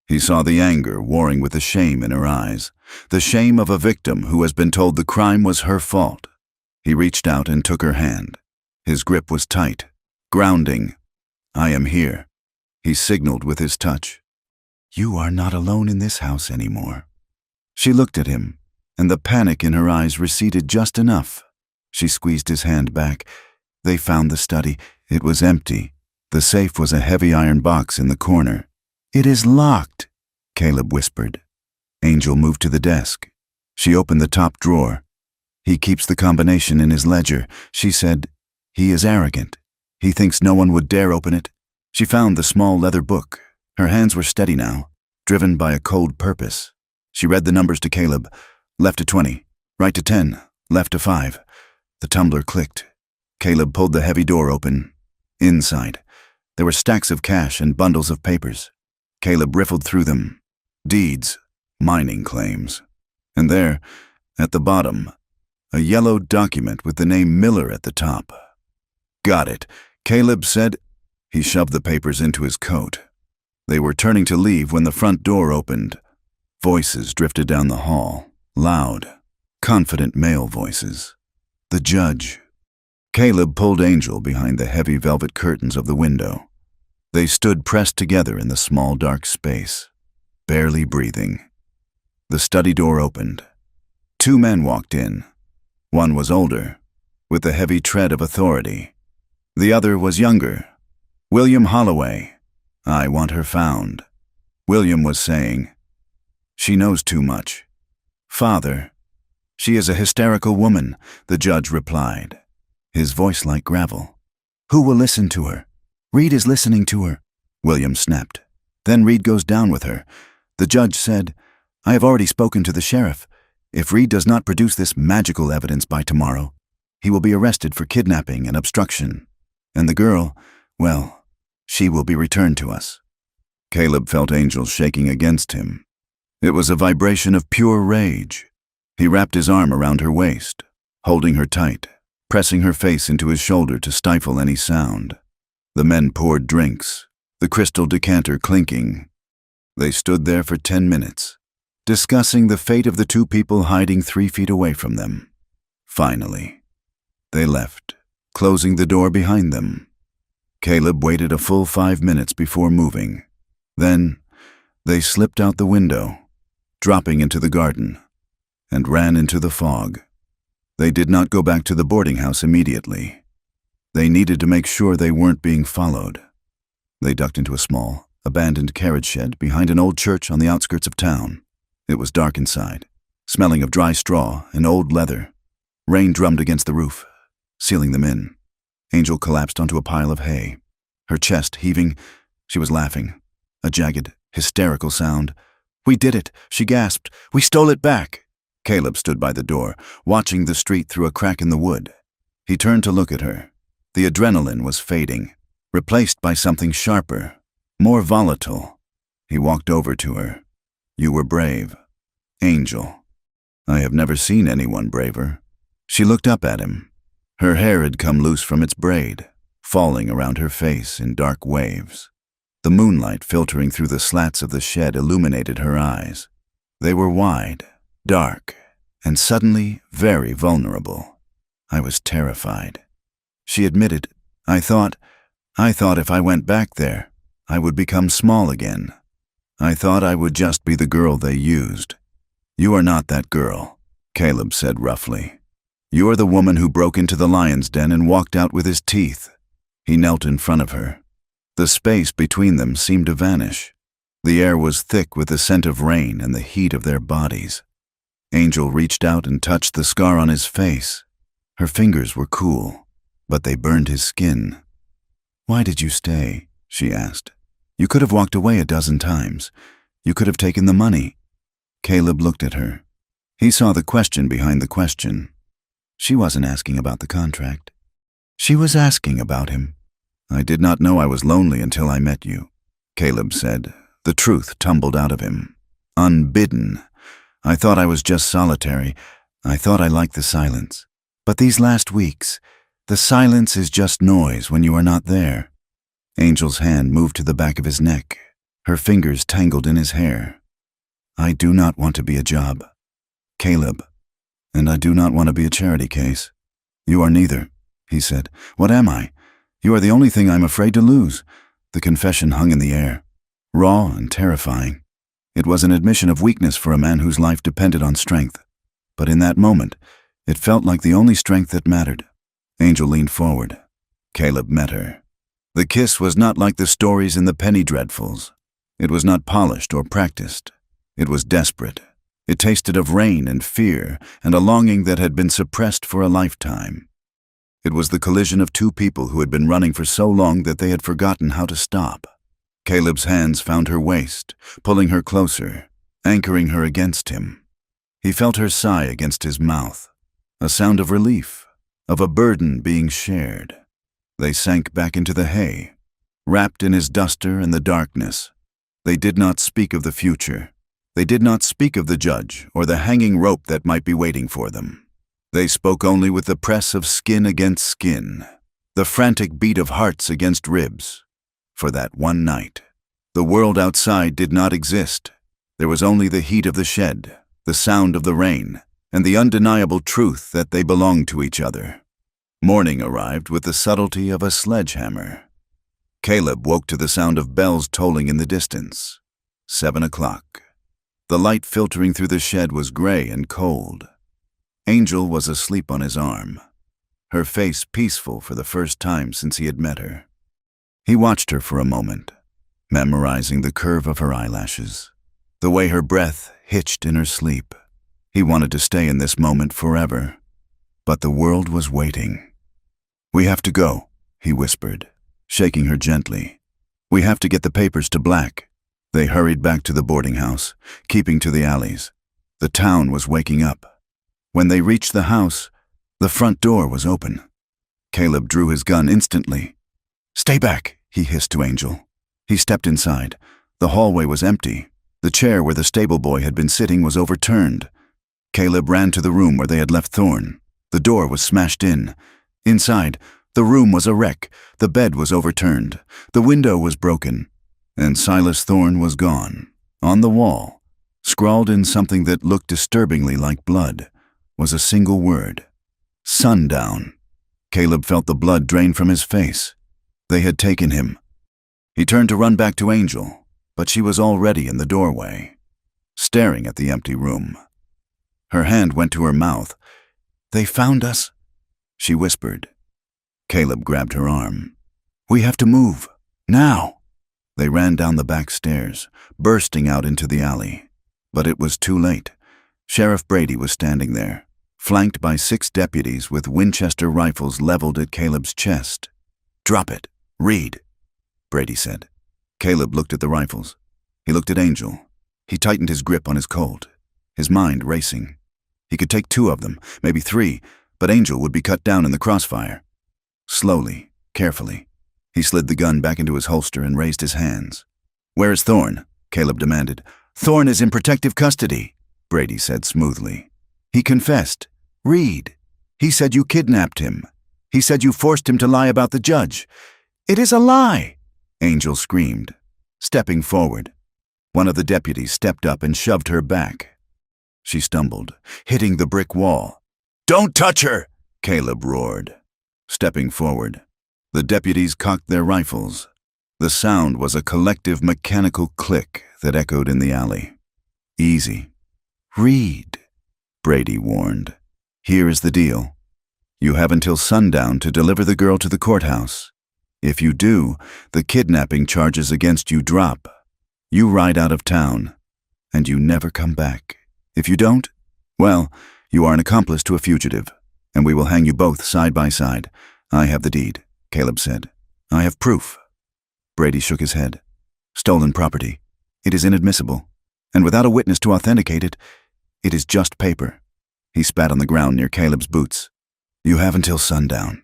He saw the anger warring with the shame in her eyes, the shame of a victim who has been told the crime was her fault. He reached out and took her hand. His grip was tight, grounding. "I am here," he signaled with his touch. "You are not alone in this house anymore." She looked at him, and the panic in her eyes receded just enough. She squeezed his hand back. They found the study. It was empty. The safe was a heavy iron box in the corner. "It is locked," Caleb whispered. Angel moved to the desk. She opened the top drawer. "He keeps the combination in his ledger," she said. "He is arrogant. He thinks no one would dare open it." She found the small leather book. Her hands were steady now, driven by a cold purpose. She read the numbers to Caleb. Left to 20, right to 10, left to 5. The tumbler clicked. Caleb pulled the heavy door open. Inside, there were stacks of cash and bundles of papers. Caleb riffled through them. Deeds, mining claims. And there, at the bottom, a yellow document with the name Miller at the top. "Got it," Caleb said. He shoved the papers into his coat. They were turning to leave when the front door opened. Voices drifted down the hall, loud, confident male voices. The judge. Caleb pulled Angel behind the heavy velvet curtains of the window. They stood pressed together in the small dark space, barely breathing. The study door opened. 2 men walked in. One was older, with the heavy tread of authority. The other was younger. "William Holloway. I want her found," William was saying. "She knows too much." "Father." "She is a hysterical woman," the judge replied, his voice like gravel. "Who will listen to her?" "Reed is listening to her," William snapped. "Then Reed goes down with her." The judge said, "I have already spoken to the sheriff. If Reed does not produce this magical evidence by tomorrow, he will be arrested for kidnapping and obstruction. And the girl, well, she will be returned to us." Caleb felt Angel shaking against him. It was a vibration of pure rage. He wrapped his arm around her waist, holding her tight, pressing her face into his shoulder to stifle any sound. The men poured drinks, the crystal decanter clinking. They stood there for 10 minutes, discussing the fate of the 2 people hiding 3 feet away from them. Finally, they left, closing the door behind them. Caleb waited a full 5 minutes before moving. Then, they slipped out the window, dropping into the garden, and ran into the fog. They did not go back to the boarding house immediately. They needed to make sure they weren't being followed. They ducked into a small, abandoned carriage shed behind an old church on the outskirts of town. It was dark inside, smelling of dry straw and old leather. Rain drummed against the roof, sealing them in. Angel collapsed onto a pile of hay, her chest heaving. She was laughing, a jagged, hysterical sound. "We did it," she gasped. "We stole it back." Caleb stood by the door, watching the street through a crack in the wood. He turned to look at her. The adrenaline was fading, replaced by something sharper, more volatile. He walked over to her. "You were brave, Angel." "I have never seen anyone braver." She looked up at him. Her hair had come loose from its braid, falling around her face in dark waves. The moonlight filtering through the slats of the shed illuminated her eyes. They were wide, dark, and suddenly very vulnerable. "I was terrified." She admitted, I thought if I went back there, I would become small again. I thought I would just be the girl they used." "You are not that girl," Caleb said roughly. "You are the woman who broke into the lion's den and walked out with his teeth." He knelt in front of her. The space between them seemed to vanish. The air was thick with the scent of rain and the heat of their bodies. Angel reached out and touched the scar on his face. Her fingers were cool, but they burned his skin. "Why did you stay?" she asked. "You could have walked away a dozen times. You could have taken the money." Caleb looked at her. He saw the question behind the question. She wasn't asking about the contract. She was asking about him. "I did not know I was lonely until I met you," Caleb said. The truth tumbled out of him. Unbidden. "I thought I was just solitary. I thought I liked the silence. But these last weeks, the silence is just noise when you are not there." Angel's hand moved to the back of his neck. Her fingers tangled in his hair. "I do not want to be a job, Caleb, and I do not want to be a charity case." "You are neither," he said. "What am I? You are the only thing I'm afraid to lose." The confession hung in the air, raw and terrifying. It was an admission of weakness for a man whose life depended on strength. But in that moment, it felt like the only strength that mattered. Angel leaned forward. Caleb met her. The kiss was not like the stories in the Penny Dreadfuls. It was not polished or practiced. It was desperate. It tasted of rain and fear and a longing that had been suppressed for a lifetime. It was the collision of two people who had been running for so long that they had forgotten how to stop. Caleb's hands found her waist, pulling her closer, anchoring her against him. He felt her sigh against his mouth, a sound of relief, of a burden being shared. They sank back into the hay, wrapped in his duster and the darkness. They did not speak of the future. They did not speak of the judge or the hanging rope that might be waiting for them. They spoke only with the press of skin against skin, the frantic beat of hearts against ribs. For that one night, the world outside did not exist. There was only the heat of the shed, the sound of the rain, and the undeniable truth that they belonged to each other. Morning arrived with the subtlety of a sledgehammer. Caleb woke to the sound of bells tolling in the distance. 7 o'clock. The light filtering through the shed was gray and cold. Angel was asleep on his arm, her face peaceful for the first time since he had met her. He watched her for a moment, memorizing the curve of her eyelashes, the way her breath hitched in her sleep. He wanted to stay in this moment forever, but the world was waiting. "We have to go," he whispered, shaking her gently. "We have to get the papers to Black." They hurried back to the boarding house, keeping to the alleys. The town was waking up. When they reached the house, the front door was open. Caleb drew his gun instantly. "Stay back," he hissed to Angel. He stepped inside. The hallway was empty. The chair where the stable boy had been sitting was overturned. Caleb ran to the room where they had left Thorn. The door was smashed in. Inside, the room was a wreck. The bed was overturned. The window was broken. And Silas Thorn was gone. On the wall, scrawled in something that looked disturbingly like blood, was a single word: Sundown. Caleb felt the blood drain from his face. They had taken him. He turned to run back to Angel, but she was already in the doorway, staring at the empty room. Her hand went to her mouth. "They found us," she whispered. Caleb grabbed her arm. "We have to move. Now." They ran down the back stairs, bursting out into the alley. But it was too late. Sheriff Brady was standing there, flanked by 6 deputies with Winchester rifles leveled at Caleb's chest. "Drop it. Read," Brady said. Caleb looked at the rifles. He looked at Angel. He tightened his grip on his Colt, his mind racing. He could take 2 of them, maybe 3, but Angel would be cut down in the crossfire. Slowly, carefully, he slid the gun back into his holster and raised his hands. "Where is Thorn?" Caleb demanded. "Thorn is in protective custody," Brady said smoothly. "He confessed. Read. He said you kidnapped him. He said you forced him to lie about the judge." "It is a lie!" Angel screamed, stepping forward. One of the deputies stepped up and shoved her back. She stumbled, hitting the brick wall. "Don't touch her!" Caleb roared. Stepping forward, the deputies cocked their rifles. The sound was a collective mechanical click that echoed in the alley. "Easy. Read," Brady warned. "Here is the deal. You have until sundown to deliver the girl to the courthouse. If you do, the kidnapping charges against you drop. You ride out of town, and you never come back. If you don't, well, you are an accomplice to a fugitive. and we will hang you both side by side. I have the deed, Caleb said. I have proof. Brady shook his head. Stolen property. It is inadmissible, and without a witness to authenticate it, it is just paper. He spat on the ground near Caleb's boots. You have until sundown.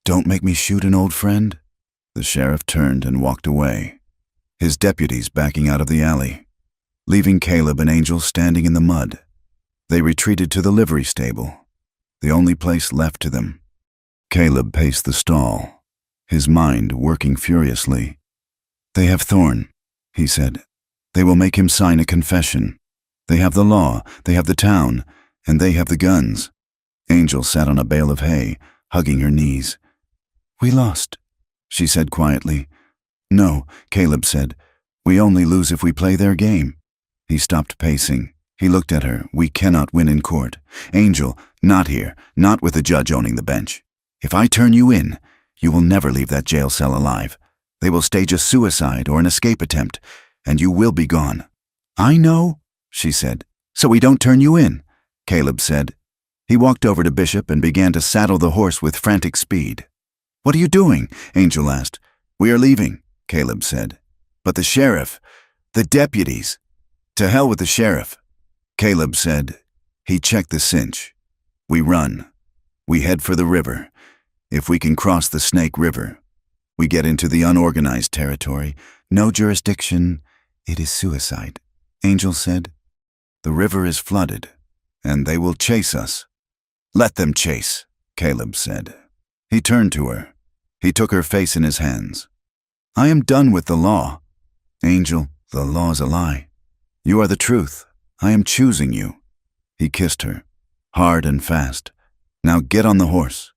Don't make me shoot an old friend. The sheriff turned and walked away, his deputies backing out of the alley, leaving Caleb and Angel standing in the mud. They retreated to the livery stable, the only place left to them. Caleb paced the stall, his mind working furiously. They have Thorn, he said. They will make him sign a confession. They have the law, they have the town, and they have the guns. Angel sat on a bale of hay, hugging her knees. We lost, she said quietly. No, Caleb said. We only lose if we play their game. He stopped pacing. He looked at her. We cannot win in court. Angel, not here, not with the judge owning the bench. If I turn you in, you will never leave that jail cell alive. They will stage a suicide or an escape attempt, and you will be gone. I know, she said. So we don't turn you in, Caleb said. He walked over to Bishop and began to saddle the horse with frantic speed. What are you doing? Angel asked. We are leaving, Caleb said. But the sheriff, the deputies. To hell with the sheriff, Caleb said. He checked the cinch. We run. We head for the river. If we can cross the Snake River, we get into the unorganized territory. No jurisdiction. It is suicide, Angel said. The river is flooded, and they will chase us. Let them chase, Caleb said. He turned to her. He took her face in his hands. I am done with the law. Angel, the law is a lie. You are the truth. I am choosing you. He kissed her, hard and fast. Now get on the horse.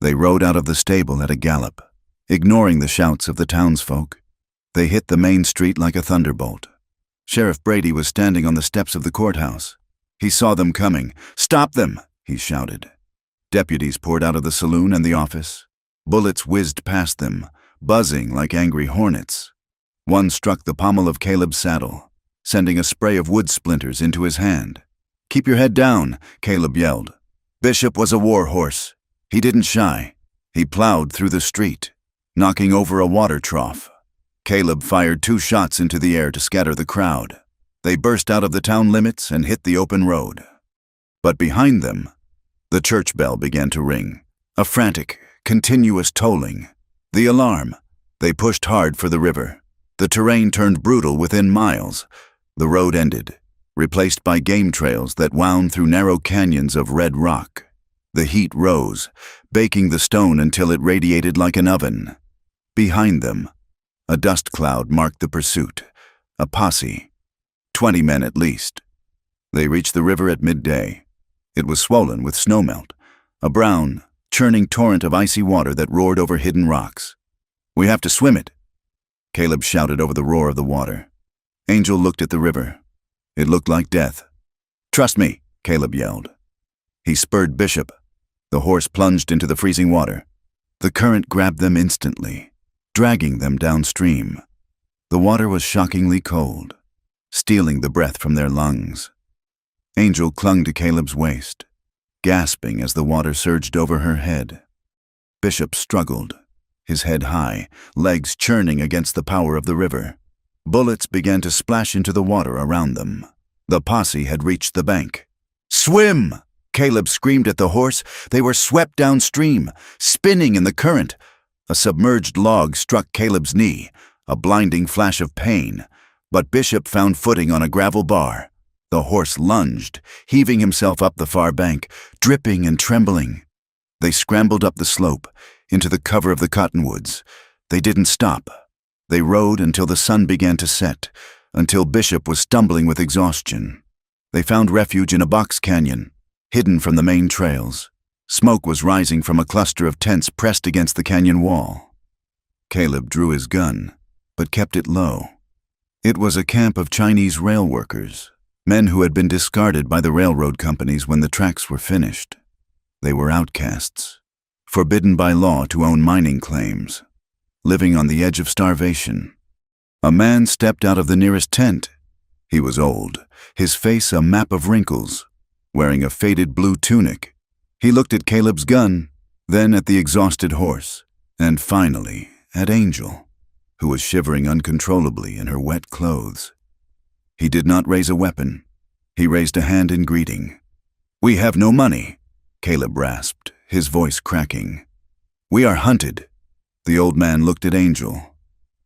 They rode out of the stable at a gallop, ignoring the shouts of the townsfolk. They hit the main street like a thunderbolt. Sheriff Brady was standing on the steps of the courthouse. He saw them coming. Stop them, he shouted. Deputies poured out of the saloon and the office. Bullets whizzed past them, buzzing like angry hornets. One struck the pommel of Caleb's saddle, sending a spray of wood splinters into his hand. Keep your head down, Caleb yelled. Bishop was a war horse. He didn't shy. He plowed through the street, knocking over a water trough. Caleb fired 2 shots into the air to scatter the crowd. They burst out of the town limits and hit the open road. But behind them, the church bell began to ring, a frantic, continuous tolling. The alarm. They pushed hard for the river. The terrain turned brutal within miles. The road ended, replaced by game trails that wound through narrow canyons of red rock. The heat rose, baking the stone until it radiated like an oven. Behind them, a dust cloud marked the pursuit, a posse, 20 men at least. They reached the river at midday. It was swollen with snowmelt, a brown, churning torrent of icy water that roared over hidden rocks. We have to swim it, Caleb shouted over the roar of the water. Angel looked at the river. It looked like death. Trust me, Caleb yelled. He spurred Bishop. The horse plunged into the freezing water. The current grabbed them instantly, dragging them downstream. The water was shockingly cold, stealing the breath from their lungs. Angel clung to Caleb's waist, gasping as the water surged over her head. Bishop struggled, his head high, legs churning against the power of the river. Bullets began to splash into the water around them. The posse had reached the bank. Swim! Caleb screamed at the horse. They were swept downstream, spinning in the current. A submerged log struck Caleb's knee, a blinding flash of pain. But Bishop found footing on a gravel bar. The horse lunged, heaving himself up the far bank, dripping and trembling. They scrambled up the slope, into the cover of the cottonwoods. They didn't stop. They rode until the sun began to set, until Bishop was stumbling with exhaustion. They found refuge in a box canyon, hidden from the main trails. Smoke was rising from a cluster of tents pressed against the canyon wall. Caleb drew his gun, but kept it low. It was a camp of Chinese rail workers, men who had been discarded by the railroad companies when the tracks were finished. They were outcasts, forbidden by law to own mining claims, living on the edge of starvation. A man stepped out of the nearest tent. He was old, his face a map of wrinkles, wearing a faded blue tunic. He looked at Caleb's gun, then at the exhausted horse, and finally at Angel, who was shivering uncontrollably in her wet clothes. He did not raise a weapon. He raised a hand in greeting. "We have no money," Caleb rasped, his voice cracking. "We are hunted." The old man looked at Angel.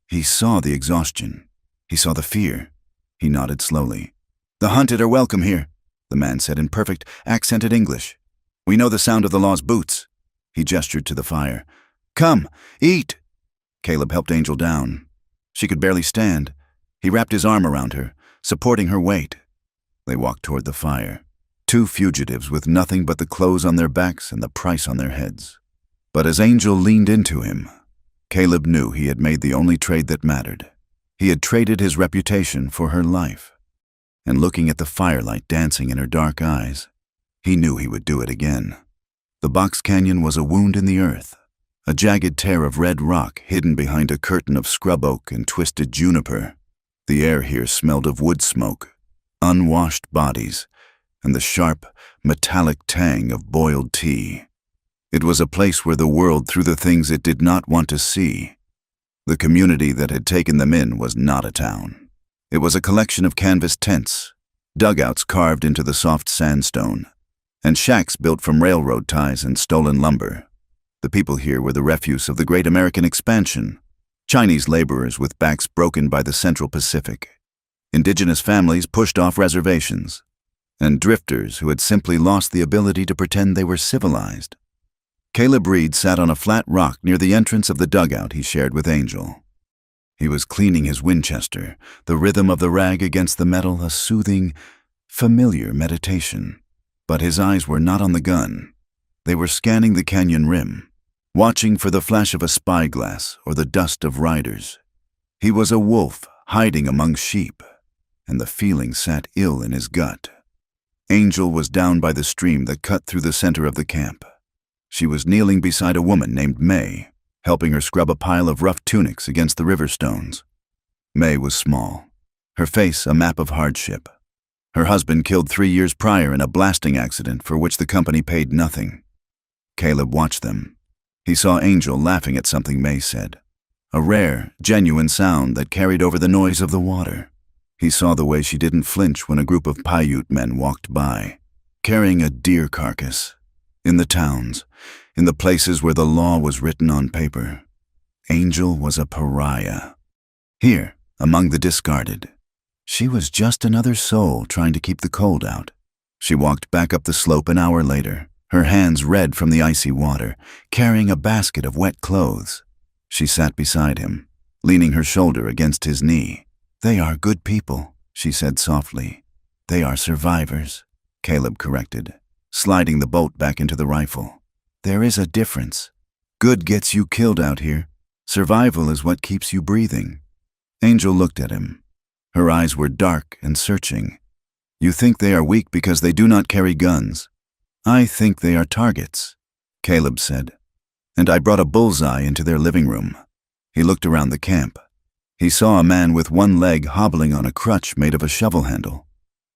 He saw the exhaustion. He saw the fear. He nodded slowly. "The hunted are welcome here," the man said in perfect, accented English. "We know the sound of the law's boots." He gestured to the fire. "Come, eat." Caleb helped Angel down. She could barely stand. He wrapped his arm around her, supporting her weight. They walked toward the fire, two fugitives with nothing but the clothes on their backs and the price on their heads. But as Angel leaned into him, Caleb knew he had made the only trade that mattered. He had traded his reputation for her life. And looking at the firelight dancing in her dark eyes, he knew he would do it again. The box canyon was a wound in the earth, a jagged tear of red rock hidden behind a curtain of scrub oak and twisted juniper. The air here smelled of wood smoke, unwashed bodies, and the sharp, metallic tang of boiled tea. It was a place where the world threw the things it did not want to see. The community that had taken them in was not a town. It was a collection of canvas tents, dugouts carved into the soft sandstone, and shacks built from railroad ties and stolen lumber. The people here were the refuse of the great American expansion, Chinese laborers with backs broken by the Central Pacific, indigenous families pushed off reservations, and drifters who had simply lost the ability to pretend they were civilized. Caleb Reed sat on a flat rock near the entrance of the dugout he shared with Angel. He was cleaning his Winchester, the rhythm of the rag against the metal a soothing, familiar meditation. But his eyes were not on the gun. They were scanning the canyon rim, watching for the flash of a spyglass or the dust of riders. He was a wolf hiding among sheep, and the feeling sat ill in his gut. Angel was down by the stream that cut through the center of the camp. She was kneeling beside a woman named May, helping her scrub a pile of rough tunics against the river stones. May was small, her face a map of hardship. Her husband killed 3 years prior in a blasting accident for which the company paid nothing. Caleb watched them. He saw Angel laughing at something May said, a rare, genuine sound that carried over the noise of the water. He saw the way she didn't flinch when a group of Paiute men walked by, carrying a deer carcass. In the towns, in the places where the law was written on paper, Angel was a pariah. Here, among the discarded, she was just another soul trying to keep the cold out. She walked back up the slope an hour later, her hands red from the icy water, carrying a basket of wet clothes. She sat beside him, leaning her shoulder against his knee. "They are good people," she said softly. "They are survivors," Caleb corrected, sliding the bolt back into the rifle. "There is a difference. Good gets you killed out here. Survival is what keeps you breathing." Angel looked at him. Her eyes were dark and searching. "You think they are weak because they do not carry guns. I think they are targets," Caleb said. "And I brought a bullseye into their living room." He looked around the camp. He saw a man with one leg hobbling on a crutch made of a shovel handle.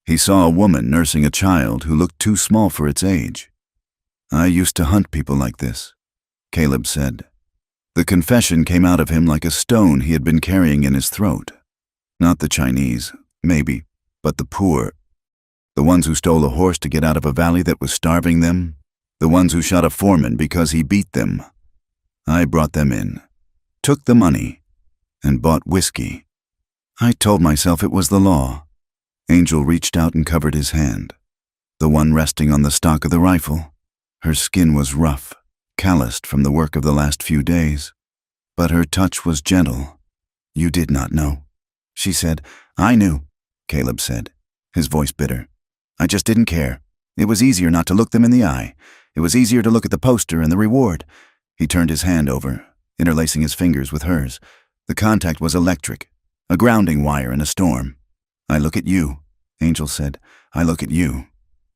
He saw a woman nursing a child who looked too small for its age. "I used to hunt people like this," Caleb said. The confession came out of him like a stone he had been carrying in his throat. Not the Chinese, maybe, but the poor. The ones who stole a horse to get out of a valley that was starving them. The ones who shot a foreman because he beat them. I brought them in, took the money, and bought whiskey. I told myself it was the law. Angel reached out and covered his hand, the one resting on the stock of the rifle. Her skin was rough, calloused from the work of the last few days, but her touch was gentle. "You did not know," she said. "I knew," Caleb said, his voice bitter. "I just didn't care. It was easier not to look them in the eye. It was easier to look at the poster and the reward." He turned his hand over, interlacing his fingers with hers. The contact was electric, a grounding wire in a storm. "I look at you," Angel said. "I look at you,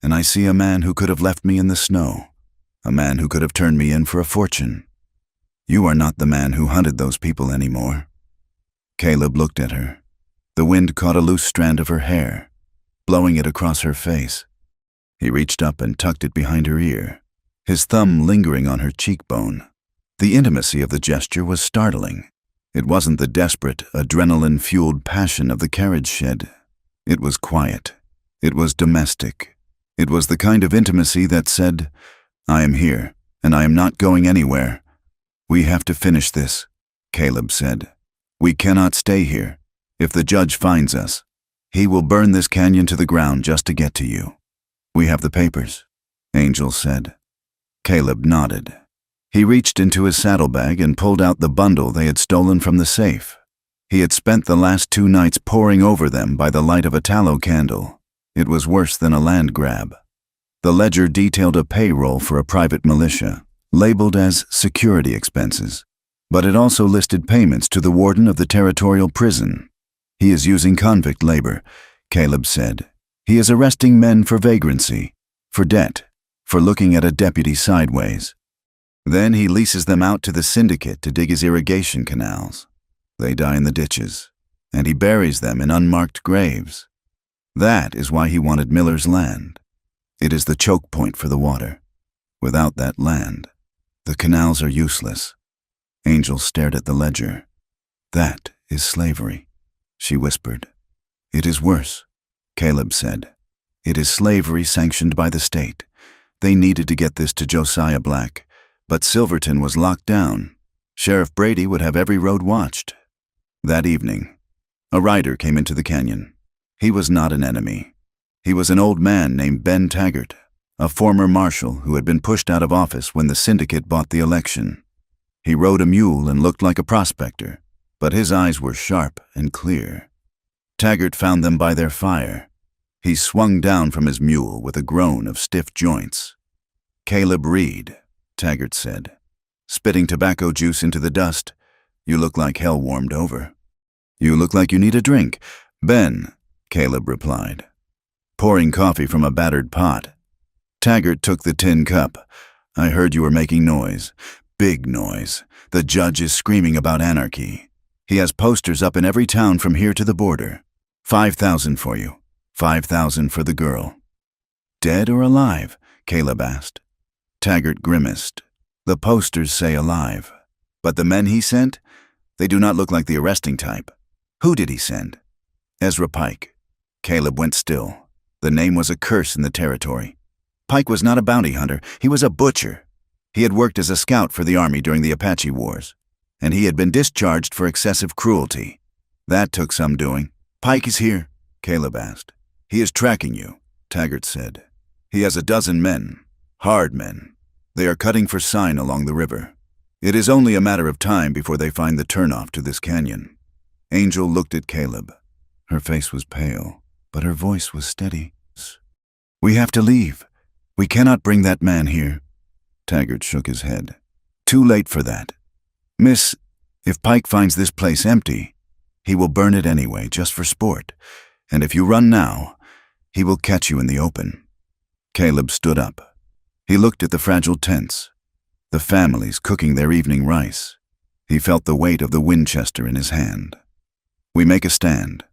and I see a man who could have left me in the snow, a man who could have turned me in for a fortune. You are not the man who hunted those people anymore." Caleb looked at her. The wind caught a loose strand of her hair, blowing it across her face. He reached up and tucked it behind her ear. his thumb lingering on her cheekbone. The intimacy of the gesture was startling. It wasn't the desperate, adrenaline-fueled passion of the carriage shed. It was quiet. It was domestic. It was the kind of intimacy that said, "I am here, and I am not going anywhere." "We have to finish this," Caleb said. "We cannot stay here. If the judge finds us, he will burn this canyon to the ground just to get to you." "We have the papers," Angel said. Caleb nodded. He reached into his saddlebag and pulled out the bundle they had stolen from the safe. He had spent the last 2 nights poring over them by the light of a tallow candle. It was worse than a land grab. The ledger detailed a payroll for a private militia, labeled as security expenses, but it also listed payments to the warden of the territorial prison. "He is using convict labor," Caleb said. "He is arresting men for vagrancy, for debt, for looking at a deputy sideways. Then he leases them out to the syndicate to dig his irrigation canals. They die in the ditches, and he buries them in unmarked graves. That is why he wanted Miller's land. It is the choke point for the water. Without that land, the canals are useless." Angel stared at the ledger. "That is slavery," she whispered. "It is worse," Caleb said. "It is slavery sanctioned by the state. They needed to get this to Josiah Black, but Silverton was locked down. Sheriff Brady would have every road watched." That evening, a rider came into the canyon. He was not an enemy. He was an old man named Ben Taggart, a former marshal who had been pushed out of office when the syndicate bought the election. He rode a mule and looked like a prospector, but his eyes were sharp and clear. Taggart found them by their fire. He swung down from his mule with a groan of stiff joints. "Caleb Reed," Taggart said, spitting tobacco juice into the dust. "You look like hell warmed over." "You look like you need a drink." "Ben," Caleb replied, pouring coffee from a battered pot. Taggart took the tin cup. "I heard you were making noise. Big noise. The judge is screaming about anarchy. He has posters up in every town from here to the border. 5,000 for you. 5,000 for the girl." "Dead or alive?" Caleb asked. Taggart grimaced. "The posters say alive. But the men he sent? They do not look like the arresting type." "Who did he send?" "Ezra Pike." Caleb went still. The name was a curse in the territory. Pike was not a bounty hunter. He was a butcher. He had worked as a scout for the Army during the Apache Wars, and he had been discharged for excessive cruelty. That took some doing. "Pike is here?" Caleb asked. "He is tracking you," Taggart said. "He has 12 men, hard men. They are cutting for sign along the river. It is only a matter of time before they find the turnoff to this canyon." Angel looked at Caleb. Her face was pale, but her voice was steady. "We have to leave. We cannot bring that man here." Taggart shook his head. "Too late for that. Miss, if Pike finds this place empty, he will burn it anyway, just for sport. And if you run now, he will catch you in the open." Caleb stood up. He looked at the fragile tents, the families cooking their evening rice. He felt the weight of the Winchester in his hand. "We make a stand,"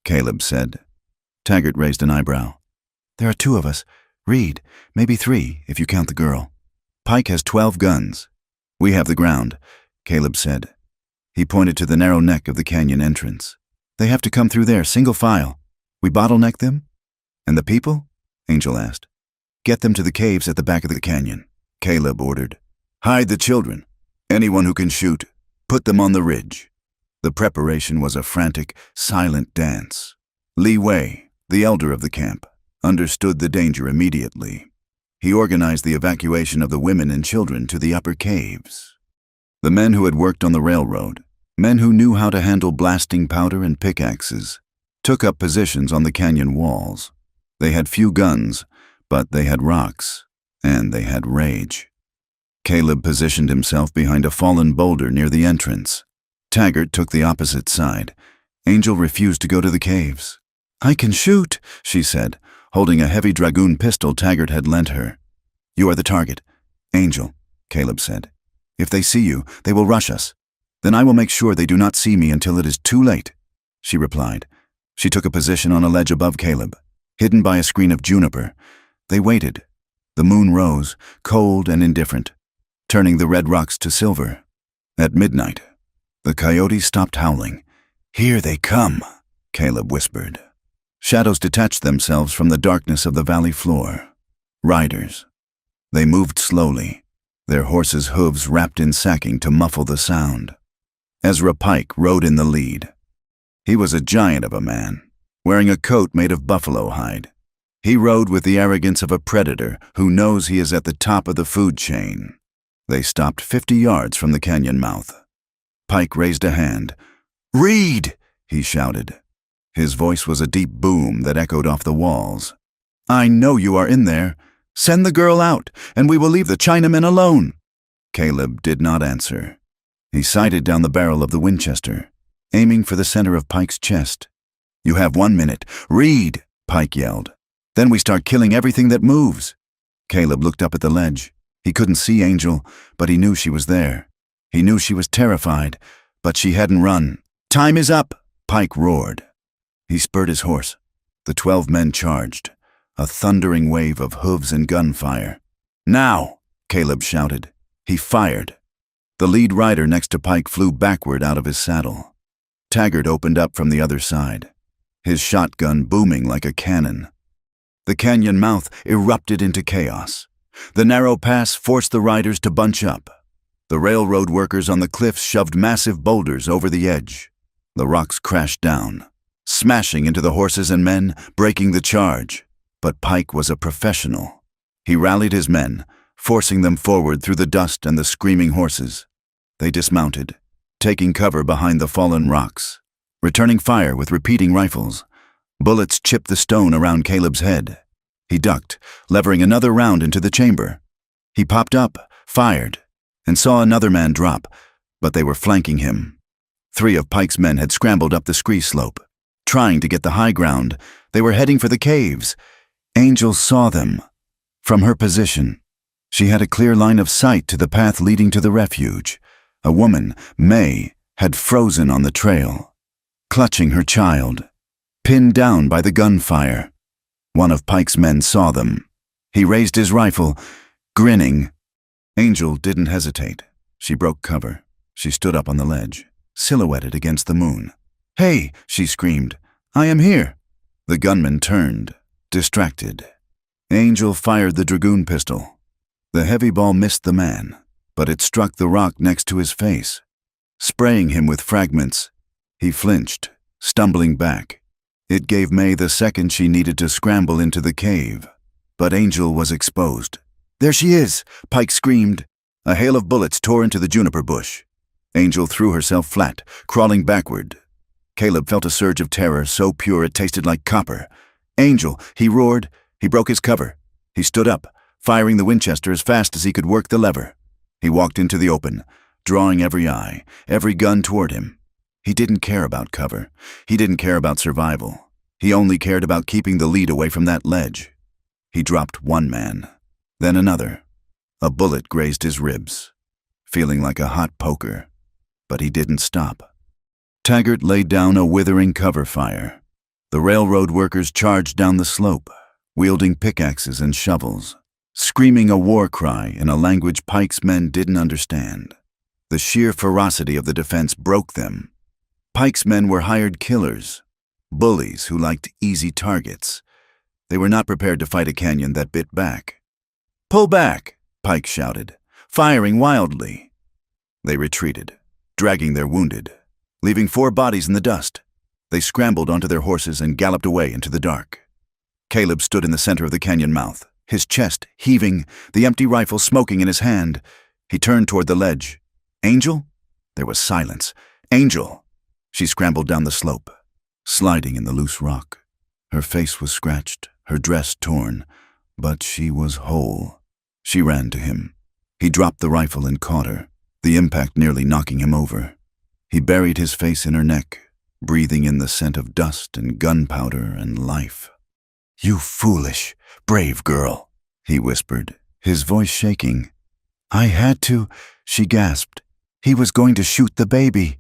Caleb said. Taggart raised an eyebrow. "There are 2 of us. Reed, maybe 3, if you count the girl. Pike has 12 guns. We have the ground," Caleb said. He pointed to the narrow neck of the canyon entrance. "They have to come through there, single file. We bottleneck them?" "And the people?" Angel asked. "Get them to the caves at the back of the canyon," Caleb ordered. "Hide the children. Anyone who can shoot, put them on the ridge." The preparation was a frantic, silent dance. Li Wei, the elder of the camp, understood the danger immediately. He organized the evacuation of the women and children to the upper caves. The men who had worked on the railroad, men who knew how to handle blasting powder and pickaxes, took up positions on the canyon walls. They had few guns, but they had rocks, and they had rage. Caleb positioned himself behind a fallen boulder near the entrance. Taggart took the opposite side. Angel refused to go to the caves. "I can shoot," she said, holding a heavy dragoon pistol Taggart had lent her. "You are the target." "Angel," Caleb said. "If they see you, they will rush us. Then I will make sure they do not see me until it is too late," she replied. She took a position on a ledge above Caleb, hidden by a screen of juniper. They waited. The moon rose, cold and indifferent, turning the red rocks to silver. At midnight, the coyotes stopped howling. "Here they come," Caleb whispered. Shadows detached themselves from the darkness of the valley floor. Riders. They moved slowly, their horses' hooves wrapped in sacking to muffle the sound. Ezra Pike rode in the lead. He was a giant of a man, wearing a coat made of buffalo hide. He rode with the arrogance of a predator who knows he is at the top of the food chain. They stopped 50 yards from the canyon mouth. Pike raised a hand. "Reed!" he shouted. His voice was a deep boom that echoed off the walls. "I know you are in there. Send the girl out, and we will leave the Chinamen alone." Caleb did not answer. He sighted down the barrel of the Winchester, aiming for the center of Pike's chest. "You have 1 minute. Reed!" Pike yelled. "Then we start killing everything that moves." Caleb looked up at the ledge. He couldn't see Angel, but he knew she was there. He knew she was terrified, but she hadn't run. "Time is up!" Pike roared. He spurred his horse. The 12 men charged, a thundering wave of hooves and gunfire. "Now!" Caleb shouted. He fired. The lead rider next to Pike flew backward out of his saddle. Taggart opened up from the other side, his shotgun booming like a cannon. The canyon mouth erupted into chaos. The narrow pass forced the riders to bunch up. The railroad workers on the cliffs shoved massive boulders over the edge. The rocks crashed down, smashing into the horses and men, breaking the charge. But Pike was a professional. He rallied his men, forcing them forward through the dust and the screaming horses. They dismounted, taking cover behind the fallen rocks, returning fire with repeating rifles. Bullets chipped the stone around Caleb's head. He ducked, levering another round into the chamber. He popped up, fired, and saw another man drop, but they were flanking him. 3 of Pike's men had scrambled up the scree slope, trying to get the high ground. They were heading for the caves. Angel saw them. From her position, she had a clear line of sight to the path leading to the refuge. A woman, May, had frozen on the trail, clutching her child, pinned down by the gunfire. One of Pike's men saw them. He raised his rifle, grinning. Angel didn't hesitate. She broke cover. She stood up on the ledge, silhouetted against the moon. "Hey!" she screamed. "I am here!" The gunman turned, distracted. Angel fired the dragoon pistol. The heavy ball missed the man, but it struck the rock next to his face, spraying him with fragments. He flinched, stumbling back. It gave May the second she needed to scramble into the cave. But Angel was exposed. "There she is!" Pike screamed. A hail of bullets tore into the juniper bush. Angel threw herself flat, crawling backward. Caleb felt a surge of terror so pure it tasted like copper. "Angel!" he roared. He broke his cover. He stood up, firing the Winchester as fast as he could work the lever. He walked into the open, drawing every eye, every gun toward him. He didn't care about cover. He didn't care about survival. He only cared about keeping the lead away from that ledge. He dropped one man, then another. A bullet grazed his ribs, feeling like a hot poker. But he didn't stop. Taggart laid down a withering cover fire. The railroad workers charged down the slope, wielding pickaxes and shovels, screaming a war cry in a language Pike's men didn't understand. The sheer ferocity of the defense broke them. Pike's men were hired killers, bullies who liked easy targets. They were not prepared to fight a canyon that bit back. "Pull back!" Pike shouted, firing wildly. They retreated, dragging their wounded, leaving 4 bodies in the dust. They scrambled onto their horses and galloped away into the dark. Caleb stood in the center of the canyon mouth, his chest heaving, the empty rifle smoking in his hand. He turned toward the ledge. "Angel?" There was silence. "Angel!" She scrambled down the slope, sliding in the loose rock. Her face was scratched, her dress torn, but she was whole. She ran to him. He dropped the rifle and caught her, the impact nearly knocking him over. He buried his face in her neck, breathing in the scent of dust and gunpowder and life. "You foolish, brave girl," he whispered, his voice shaking. "I had to," she gasped. "He was going to shoot the baby."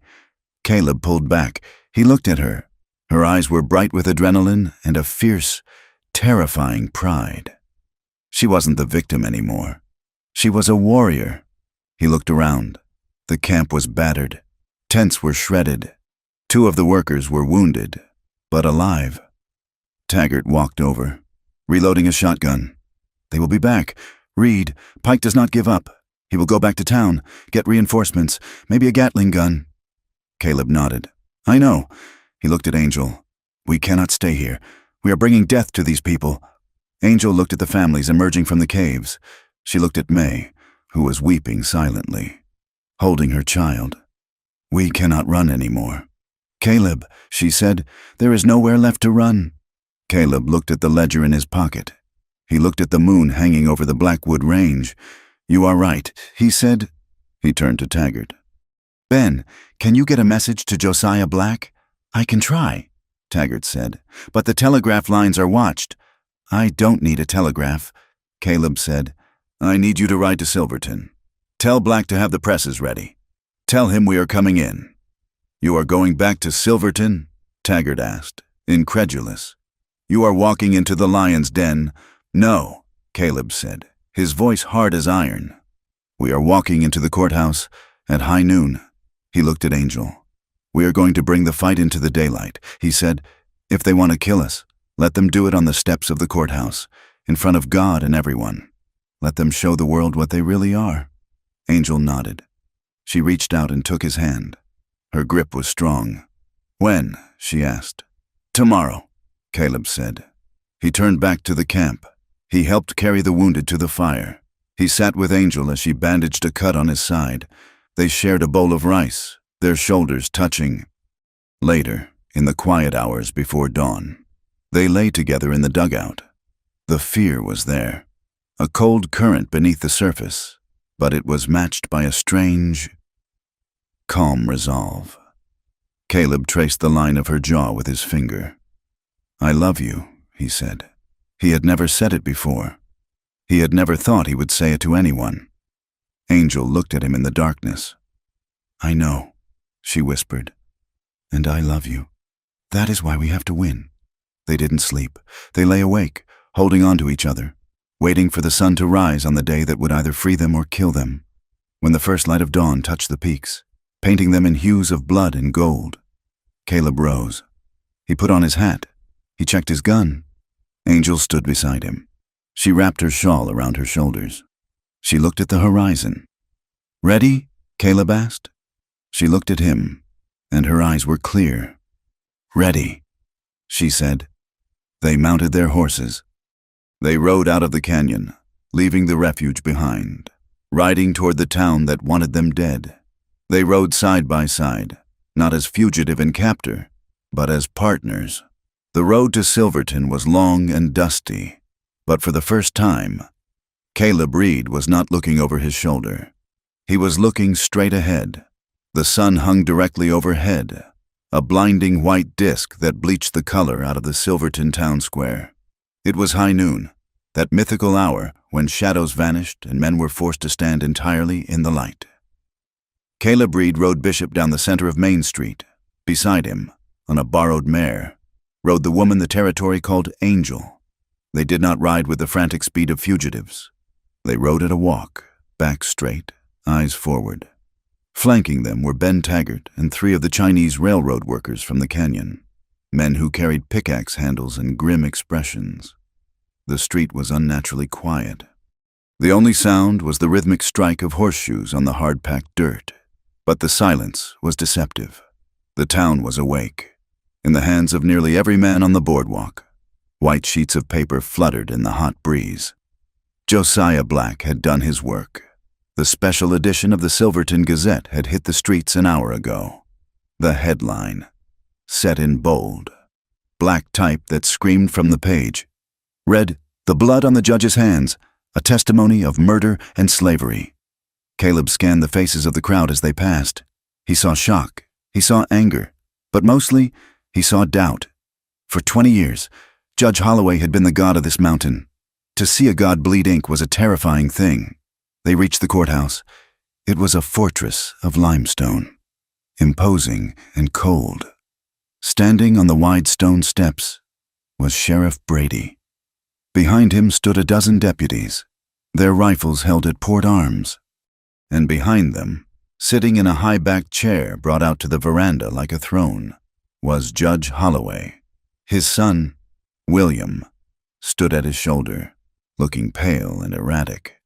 Caleb pulled back. He looked at her. Her eyes were bright with adrenaline and a fierce, terrifying pride. She wasn't the victim anymore. She was a warrior. He looked around. The camp was battered. Tents were shredded. 2 of the workers were wounded, but alive. Taggart walked over, reloading a shotgun. They will be back. Reed, Pike does not give up. He will go back to town, get reinforcements, maybe a Gatling gun. Caleb nodded. I know. He looked at Angel. We cannot stay here. We are bringing death to these people. Angel looked at the families emerging from the caves. She looked at May, who was weeping silently, holding her child. We cannot run anymore. Caleb, she said, there is nowhere left to run. Caleb looked at the ledger in his pocket. He looked at the moon hanging over the Blackwood Range. You are right, he said. He turned to Taggart. Ben, can you get a message to Josiah Black? I can try, Taggart said, but the telegraph lines are watched. I don't need a telegraph, Caleb said. I need you to ride to Silverton. Tell Black to have the presses ready. Tell him we are coming in. You are going back to Silverton? Taggart asked, incredulous. You are walking into the lion's den? No, Caleb said, his voice hard as iron. We are walking into the courthouse at high noon. He looked at Angel. We are going to bring the fight into the daylight, he said. If they want to kill us, let them do it on the steps of the courthouse, in front of God and everyone. Let them show the world what they really are. Angel nodded. She reached out and took his hand. Her grip was strong. When? She asked. Tomorrow, Caleb said. He turned back to the camp. He helped carry the wounded to the fire. He sat with Angel as she bandaged a cut on his side. They shared a bowl of rice, their shoulders touching. Later, in the quiet hours before dawn, they lay together in the dugout. The fear was there, a cold current beneath the surface, but it was matched by a strange, calm resolve. Caleb traced the line of her jaw with his finger. I love you, he said. He had never said it before. He had never thought he would say it to anyone. Angel looked at him in the darkness. I know, she whispered, and I love you. That is why we have to win. They didn't sleep. They lay awake, holding on to each other, waiting for the sun to rise on the day that would either free them or kill them. When the first light of dawn touched the peaks, painting them in hues of blood and gold, Caleb rose. He put on his hat. He checked his gun. Angel stood beside him. She wrapped her shawl around her shoulders. She looked at the horizon. Ready? Caleb asked. She looked at him, and her eyes were clear. Ready, she said. They mounted their horses. They rode out of the canyon, leaving the refuge behind, riding toward the town that wanted them dead. They rode side by side, not as fugitive and captor, but as partners. The road to Silverton was long and dusty, but for the first time, Caleb Reed was not looking over his shoulder. He was looking straight ahead. The sun hung directly overhead, a blinding white disk that bleached the color out of the Silverton town square. It was high noon, that mythical hour when shadows vanished and men were forced to stand entirely in the light. Caleb Reed rode Bishop down the center of Main Street. Beside him, on a borrowed mare, rode the woman the territory called Angel. They did not ride with the frantic speed of fugitives. They rode at a walk, back straight, eyes forward. Flanking them were Ben Taggart and 3 of the Chinese railroad workers from the canyon, men who carried pickaxe handles and grim expressions. The street was unnaturally quiet. The only sound was the rhythmic strike of horseshoes on the hard-packed dirt. But the silence was deceptive. The town was awake. In the hands of nearly every man on the boardwalk, white sheets of paper fluttered in the hot breeze. Josiah Black had done his work. The special edition of the Silverton Gazette had hit the streets an hour ago. The headline, set in bold, black type that screamed from the page, read, "The blood on the judge's hands, a testimony of murder and slavery." Caleb scanned the faces of the crowd as they passed. He saw shock, he saw anger, but mostly he saw doubt. For 20 years, Judge Holloway had been the god of this mountain. To see a god bleed ink was a terrifying thing. They reached the courthouse. It was a fortress of limestone, imposing and cold. Standing on the wide stone steps was Sheriff Brady. Behind him stood a dozen deputies, their rifles held at port arms. And behind them, sitting in a high-backed chair brought out to the veranda like a throne, was Judge Holloway. His son, William, stood at his shoulder, looking pale and erratic.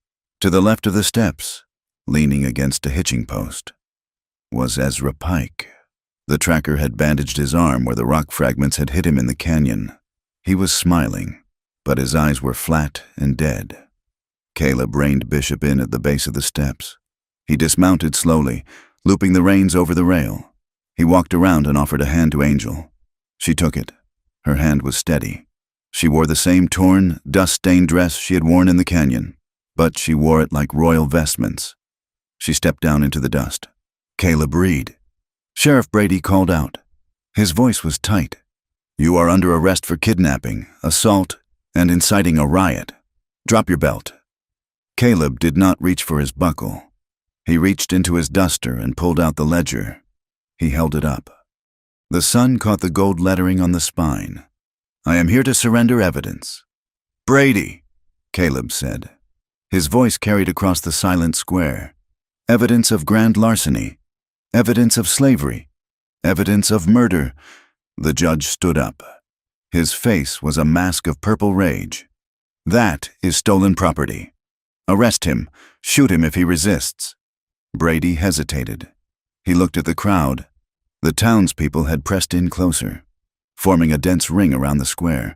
To the left of the steps, leaning against a hitching post, was Ezra Pike. The tracker had bandaged his arm where the rock fragments had hit him in the canyon. He was smiling, but his eyes were flat and dead. Caleb reined Bishop in at the base of the steps. He dismounted slowly, looping the reins over the rail. He walked around and offered a hand to Angel. She took it. Her hand was steady. She wore the same torn, dust-stained dress she had worn in the canyon, but she wore it like royal vestments. She stepped down into the dust. "Caleb Reed." Sheriff Brady called out. His voice was tight. "You are under arrest for kidnapping, assault, and inciting a riot. Drop your belt." Caleb did not reach for his buckle. He reached into his duster and pulled out the ledger. He held it up. The sun caught the gold lettering on the spine. "I am here to surrender evidence." "Brady," Caleb said. His voice carried across the silent square. "Evidence of grand larceny. Evidence of slavery. Evidence of murder." The judge stood up. His face was a mask of purple rage. "That is stolen property. Arrest him. Shoot him if he resists." Brady hesitated. He looked at the crowd. The townspeople had pressed in closer, forming a dense ring around the square.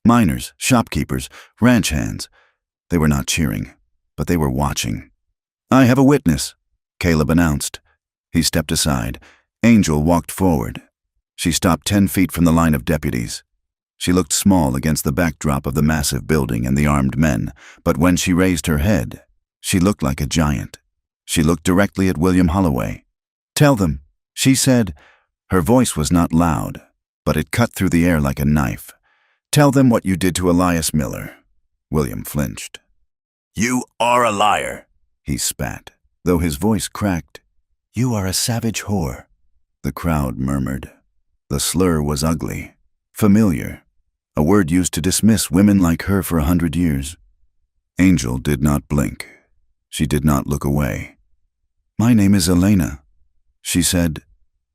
Miners, shopkeepers, ranch hands. They were not cheering, but they were watching. "I have a witness," Caleb announced. He stepped aside. Angel walked forward. She stopped 10 feet from the line of deputies. She looked small against the backdrop of the massive building and the armed men, but when she raised her head, she looked like a giant. She looked directly at William Holloway. "Tell them," she said. Her voice was not loud, but it cut through the air like a knife. "Tell them what you did to Elias Miller." William flinched. "You are a liar," he spat, though his voice cracked. "You are a savage whore," the crowd murmured. The slur was ugly, familiar, a word used to dismiss women like her for 100 years. Angel did not blink. She did not look away. "My name is Elena," she said.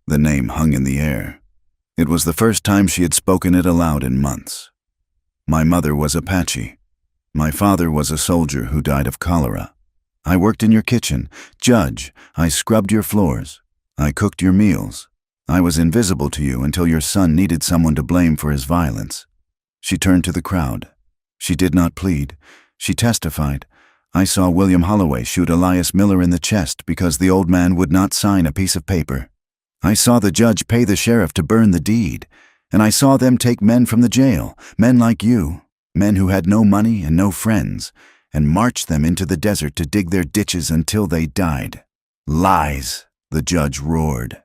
The name hung in the air. It was the first time she had spoken it aloud in months. "My mother was Apache. My father was a soldier who died of cholera. I worked in your kitchen. Judge, I scrubbed your floors. I cooked your meals. I was invisible to you until your son needed someone to blame for his violence." She turned to the crowd. She did not plead. She testified. "I saw William Holloway shoot Elias Miller in the chest because the old man would not sign a piece of paper. I saw the judge pay the sheriff to burn the deed, and I saw them take men from the jail, men like you, men who had no money and no friends, and march them into the desert to dig their ditches until they died." "Lies," the judge roared.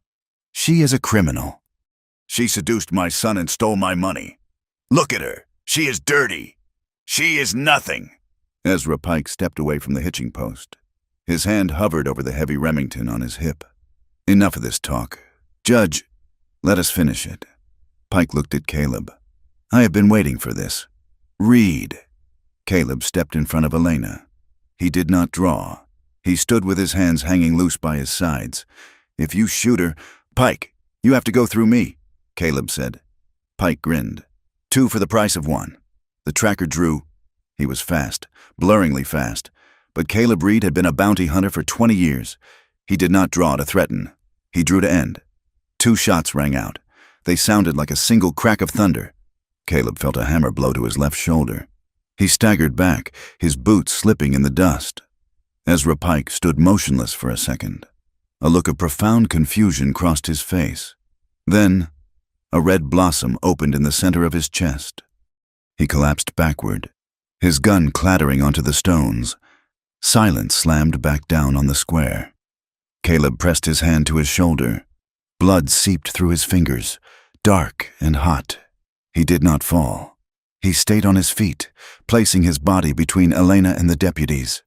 "She is a criminal. She seduced my son and stole my money. Look at her. She is dirty. She is nothing." Ezra Pike stepped away from the hitching post. His hand hovered over the heavy Remington on his hip. "Enough of this talk. Judge, let us finish it." Pike looked at Caleb. "I have been waiting for this. Read." Caleb stepped in front of Elena. He did not draw. He stood with his hands hanging loose by his sides. "If you shoot her—" "Pike, you have to go through me," Caleb said. Pike grinned. 2 for the price of 1. The tracker drew. He was fast, blurringly fast, but Caleb Reed had been a bounty hunter for 20 years. He did not draw to threaten. He drew to end. 2 shots rang out. They sounded like a single crack of thunder. Caleb felt a hammer blow to his left shoulder. He staggered back, his boots slipping in the dust. Ezra Pike stood motionless for a second. A look of profound confusion crossed his face. Then, a red blossom opened in the center of his chest. He collapsed backward, his gun clattering onto the stones. Silence slammed back down on the square. Caleb pressed his hand to his shoulder. Blood seeped through his fingers, dark and hot. He did not fall. He stayed on his feet, placing his body between Elena and the deputies.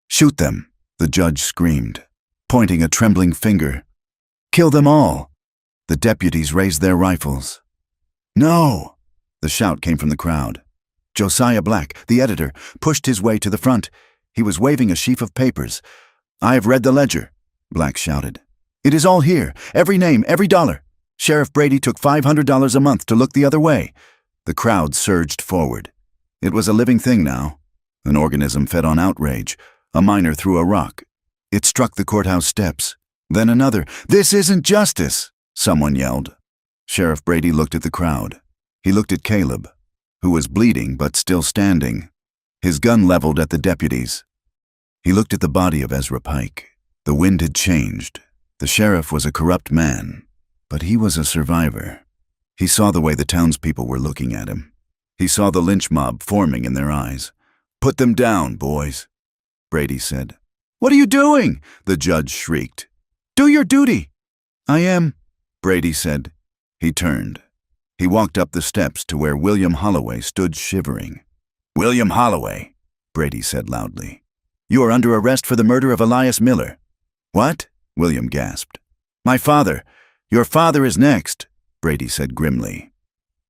"Shoot them," the judge screamed, pointing a trembling finger. "Kill them all." The deputies raised their rifles. "No!" The shout came from the crowd. Josiah Black, the editor, pushed his way to the front. He was waving a sheaf of papers. "I have read the ledger," Black shouted. "It is all here, every name, every dollar. Sheriff Brady took $500 a month to look the other way." The crowd surged forward. It was a living thing now, an organism fed on outrage. A miner threw a rock. It struck the courthouse steps. Then another. "This isn't justice," someone yelled. Sheriff Brady looked at the crowd. He looked at Caleb, who was bleeding but still standing, his gun leveled at the deputies. He looked at the body of Ezra Pike. The wind had changed. The sheriff was a corrupt man, but he was a survivor. He saw the way the townspeople were looking at him. He saw the lynch mob forming in their eyes. "Put them down, boys," Brady said. "What are you doing?" the judge shrieked. "Do your duty." "I am," Brady said. He turned. He walked up the steps to where William Holloway stood shivering. "William Holloway," Brady said loudly. "You are under arrest for the murder of Elias Miller." "What?" William gasped. "My father. Your father is next," Brady said grimly.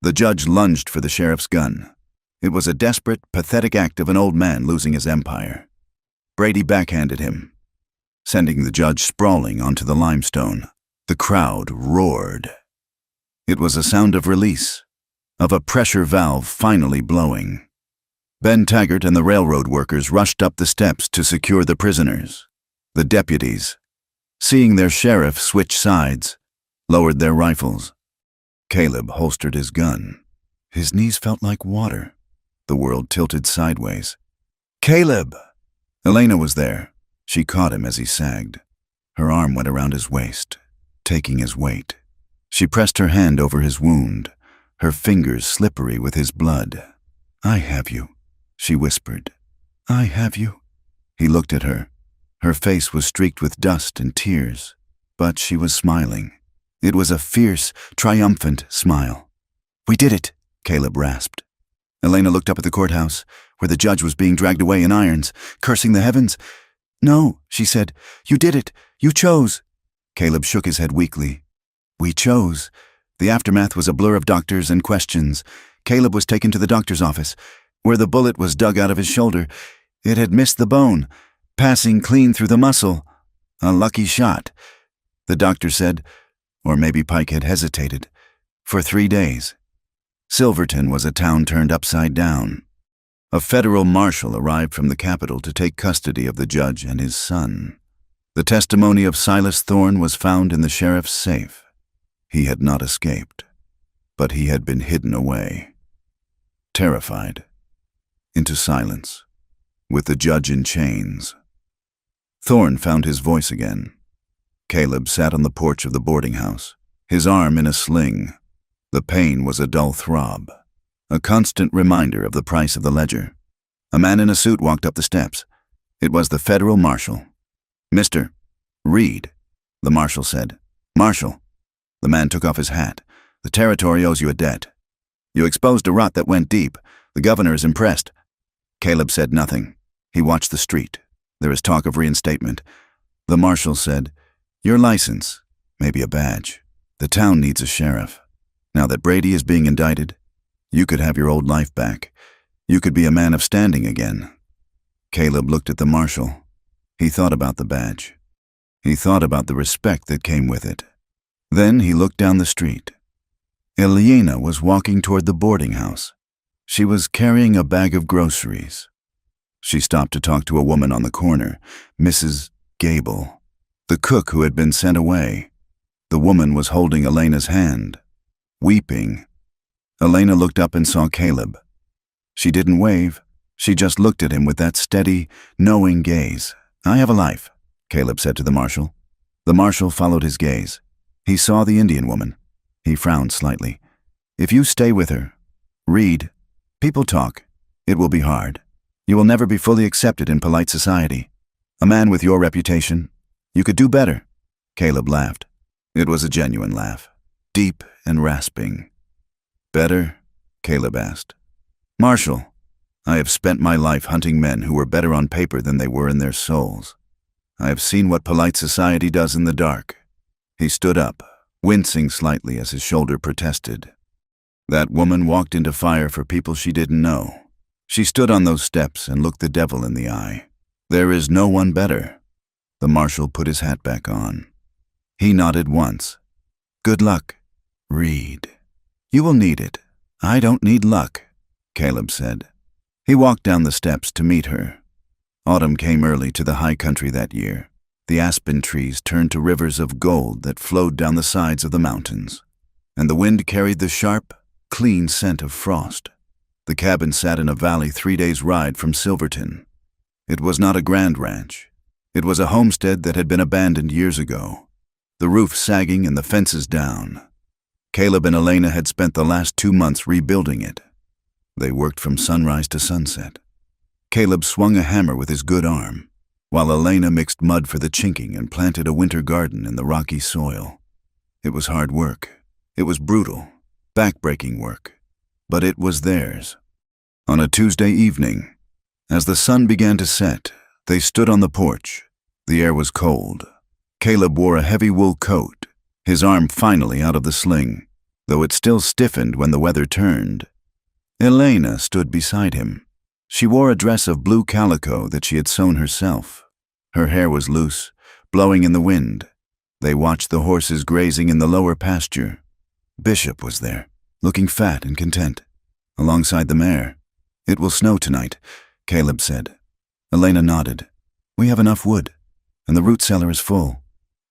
The judge lunged for the sheriff's gun. It was a desperate, pathetic act of an old man losing his empire. Brady backhanded him, sending the judge sprawling onto the limestone. The crowd roared. It was a sound of release, of a pressure valve finally blowing. Ben Taggart and the railroad workers rushed up the steps to secure the prisoners. The deputies, seeing their sheriff switch sides, lowered their rifles. Caleb holstered his gun. His knees felt like water. The world tilted sideways. "Caleb!" Elena was there. She caught him as he sagged. Her arm went around his waist, taking his weight. She pressed her hand over his wound, her fingers slippery with his blood. "I have you," she whispered. "I have you." He looked at her. Her face was streaked with dust and tears, but she was smiling. It was a fierce, triumphant smile. "We did it," Caleb rasped. Elena looked up at the courthouse, where the judge was being dragged away in irons, cursing the heavens. "No," she said. "You did it. You chose." Caleb shook his head weakly. "We chose." The aftermath was a blur of doctors and questions. Caleb was taken to the doctor's office, where the bullet was dug out of his shoulder. It had missed the bone, passing clean through the muscle. A lucky shot, the doctor said, or maybe Pike had hesitated. For 3 days. Silverton was a town turned upside down. A federal marshal arrived from the capital to take custody of the judge and his son. The testimony of Silas Thorne was found in the sheriff's safe. He had not escaped, but he had been hidden away. Terrified, into silence, with the judge in chains. Thorne found his voice again. Caleb sat on the porch of the boarding house, his arm in a sling. The pain was a dull throb, a constant reminder of the price of the ledger. A man in a suit walked up the steps. It was the federal marshal. "Mr. Reed," the marshal said. "Marshal." The man took off his hat. "The territory owes you a debt. You exposed a rot that went deep. The governor is impressed." Caleb said nothing. He watched the street. There is talk of reinstatement. The marshal said, "Your license, maybe a badge. The town needs a sheriff. Now that Brady is being indicted, you could have your old life back. You could be a man of standing again." Caleb looked at the marshal. He thought about the badge. He thought about the respect that came with it. Then he looked down the street. Eliana was walking toward the boarding house. She was carrying a bag of groceries. She stopped to talk to a woman on the corner, Mrs. Gable, the cook who had been sent away. The woman was holding Elena's hand, weeping. Elena looked up and saw Caleb. She didn't wave. She just looked at him with that steady, knowing gaze. "I have a life," Caleb said to the marshal. The marshal followed his gaze. He saw the Indian woman. He frowned slightly. "If you stay with her, Reed, people talk. It will be hard. You will never be fully accepted in polite society. A man with your reputation, you could do better." Caleb laughed. It was a genuine laugh, deep and rasping. "Better?" Caleb asked. "Marshal, I have spent my life hunting men who were better on paper than they were in their souls. I have seen what polite society does in the dark." He stood up, wincing slightly as his shoulder protested. "That woman walked into fire for people she didn't know. She stood on those steps and looked the devil in the eye. "There is no one better." The marshal put his hat back on. He nodded once. "Good luck. Read. You will need it." "I don't need luck," Caleb said. He walked down the steps to meet her. Autumn came early to the high country that year. The aspen trees turned to rivers of gold that flowed down the sides of the mountains, and the wind carried the sharp, clean scent of frost. The cabin sat in a valley 3 days' ride from Silverton. It was not a grand ranch. It was a homestead that had been abandoned years ago, the roof sagging and the fences down. Caleb and Elena had spent the last 2 months rebuilding it. They worked from sunrise to sunset. Caleb swung a hammer with his good arm, while Elena mixed mud for the chinking and planted a winter garden in the rocky soil. It was hard work. It was brutal, back-breaking work, but it was theirs. On a Tuesday evening, as the sun began to set, they stood on the porch. The air was cold. Caleb wore a heavy wool coat, his arm finally out of the sling, though it still stiffened when the weather turned. Elena stood beside him. She wore a dress of blue calico that she had sewn herself. Her hair was loose, blowing in the wind. They watched the horses grazing in the lower pasture. Bishop was there, looking fat and content, alongside the mare. "It will snow tonight," Caleb said. Elena nodded. "We have enough wood, and the root cellar is full."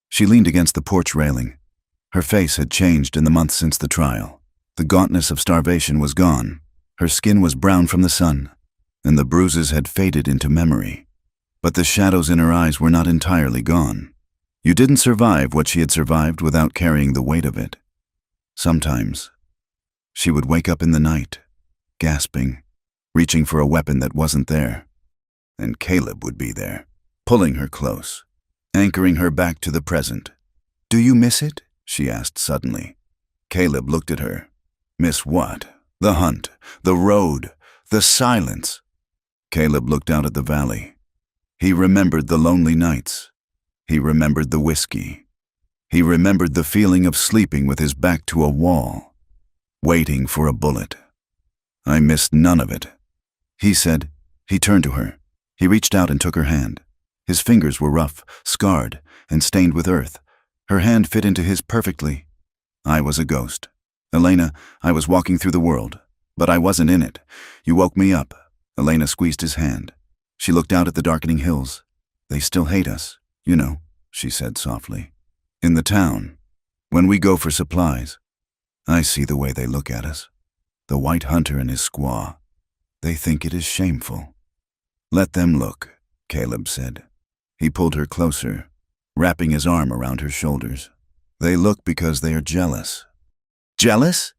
She leaned against the porch railing. Her face had changed in the months since the trial. The gauntness of starvation was gone. Her skin was brown from the sun, and the bruises had faded into memory. But the shadows in her eyes were not entirely gone. You didn't survive what she had survived without carrying the weight of it. Sometimes, she would wake up in the night, gasping, reaching for a weapon that wasn't there. And Caleb would be there, pulling her close, anchoring her back to the present. "Do you miss it?" she asked suddenly. Caleb looked at her. "Miss what? The hunt, the road, the silence." Caleb looked out at the valley. He remembered the lonely nights. He remembered the whiskey. He remembered the feeling of sleeping with his back to a wall, waiting for a bullet. "I missed none of it," he said. He turned to her. He reached out and took her hand. His fingers were rough, scarred, and stained with earth. Her hand fit into his perfectly. "I was a ghost. Elena, I was walking through the world, but I wasn't in it. You woke me up." Elena squeezed his hand. She looked out at the darkening hills. "They still hate us, you know," she said softly. "In the town, when we go for supplies, I see the way they look at us. The white hunter and his squaw. They think it is shameful." "Let them look," Caleb said. He pulled her closer, wrapping his arm around her shoulders. "They look because they are jealous." "Jealous?"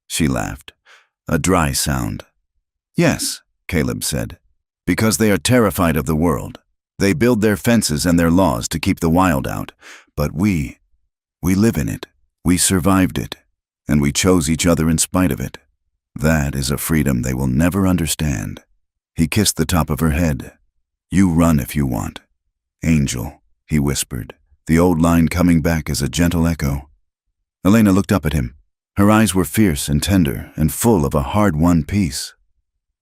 She laughed, a dry sound. "Yes," Caleb said, "because they are terrified of the world. They build their fences and their laws to keep the wild out, but we live in it. We survived it, and we chose each other in spite of it. That is a freedom they will never understand." He kissed the top of her head. "You run if you want. Angel," he whispered, the old line coming back as a gentle echo. Elena looked up at him. Her eyes were fierce and tender and full of a hard-won peace.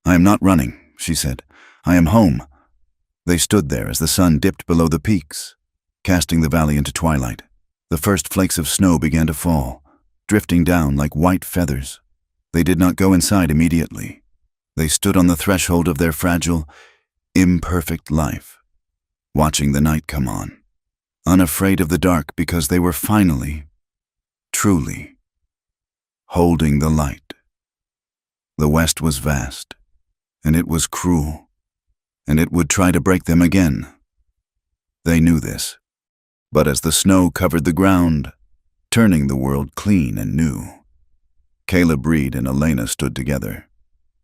"I am not running," she said. "I am home." They stood there as the sun dipped below the peaks, casting the valley into twilight. The first flakes of snow began to fall, drifting down like white feathers. They did not go inside immediately. They stood on the threshold of their fragile, imperfect life, watching the night come on, unafraid of the dark because they were finally, truly, holding the light. The West was vast, and it was cruel, and it would try to break them again. They knew this, but as the snow covered the ground, turning the world clean and new, Caleb Reed and Elena stood together.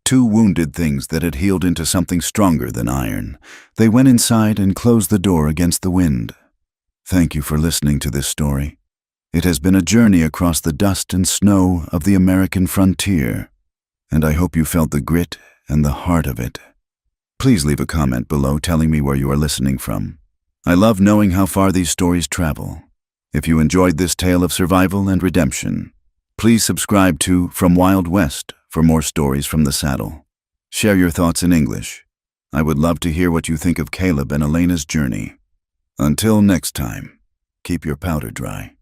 Two wounded things that had healed into something stronger than iron. They went inside and closed the door against the wind. Thank you for listening to this story. It has been a journey across the dust and snow of the American frontier, and I hope you felt the grit and the heart of it. Please leave a comment below telling me where you are listening from. I love knowing how far these stories travel. If you enjoyed this tale of survival and redemption, please subscribe to From Wild West for more stories from the saddle. Share your thoughts in English. I would love to hear what you think of Caleb and Elena's journey. Until next time, keep your powder dry.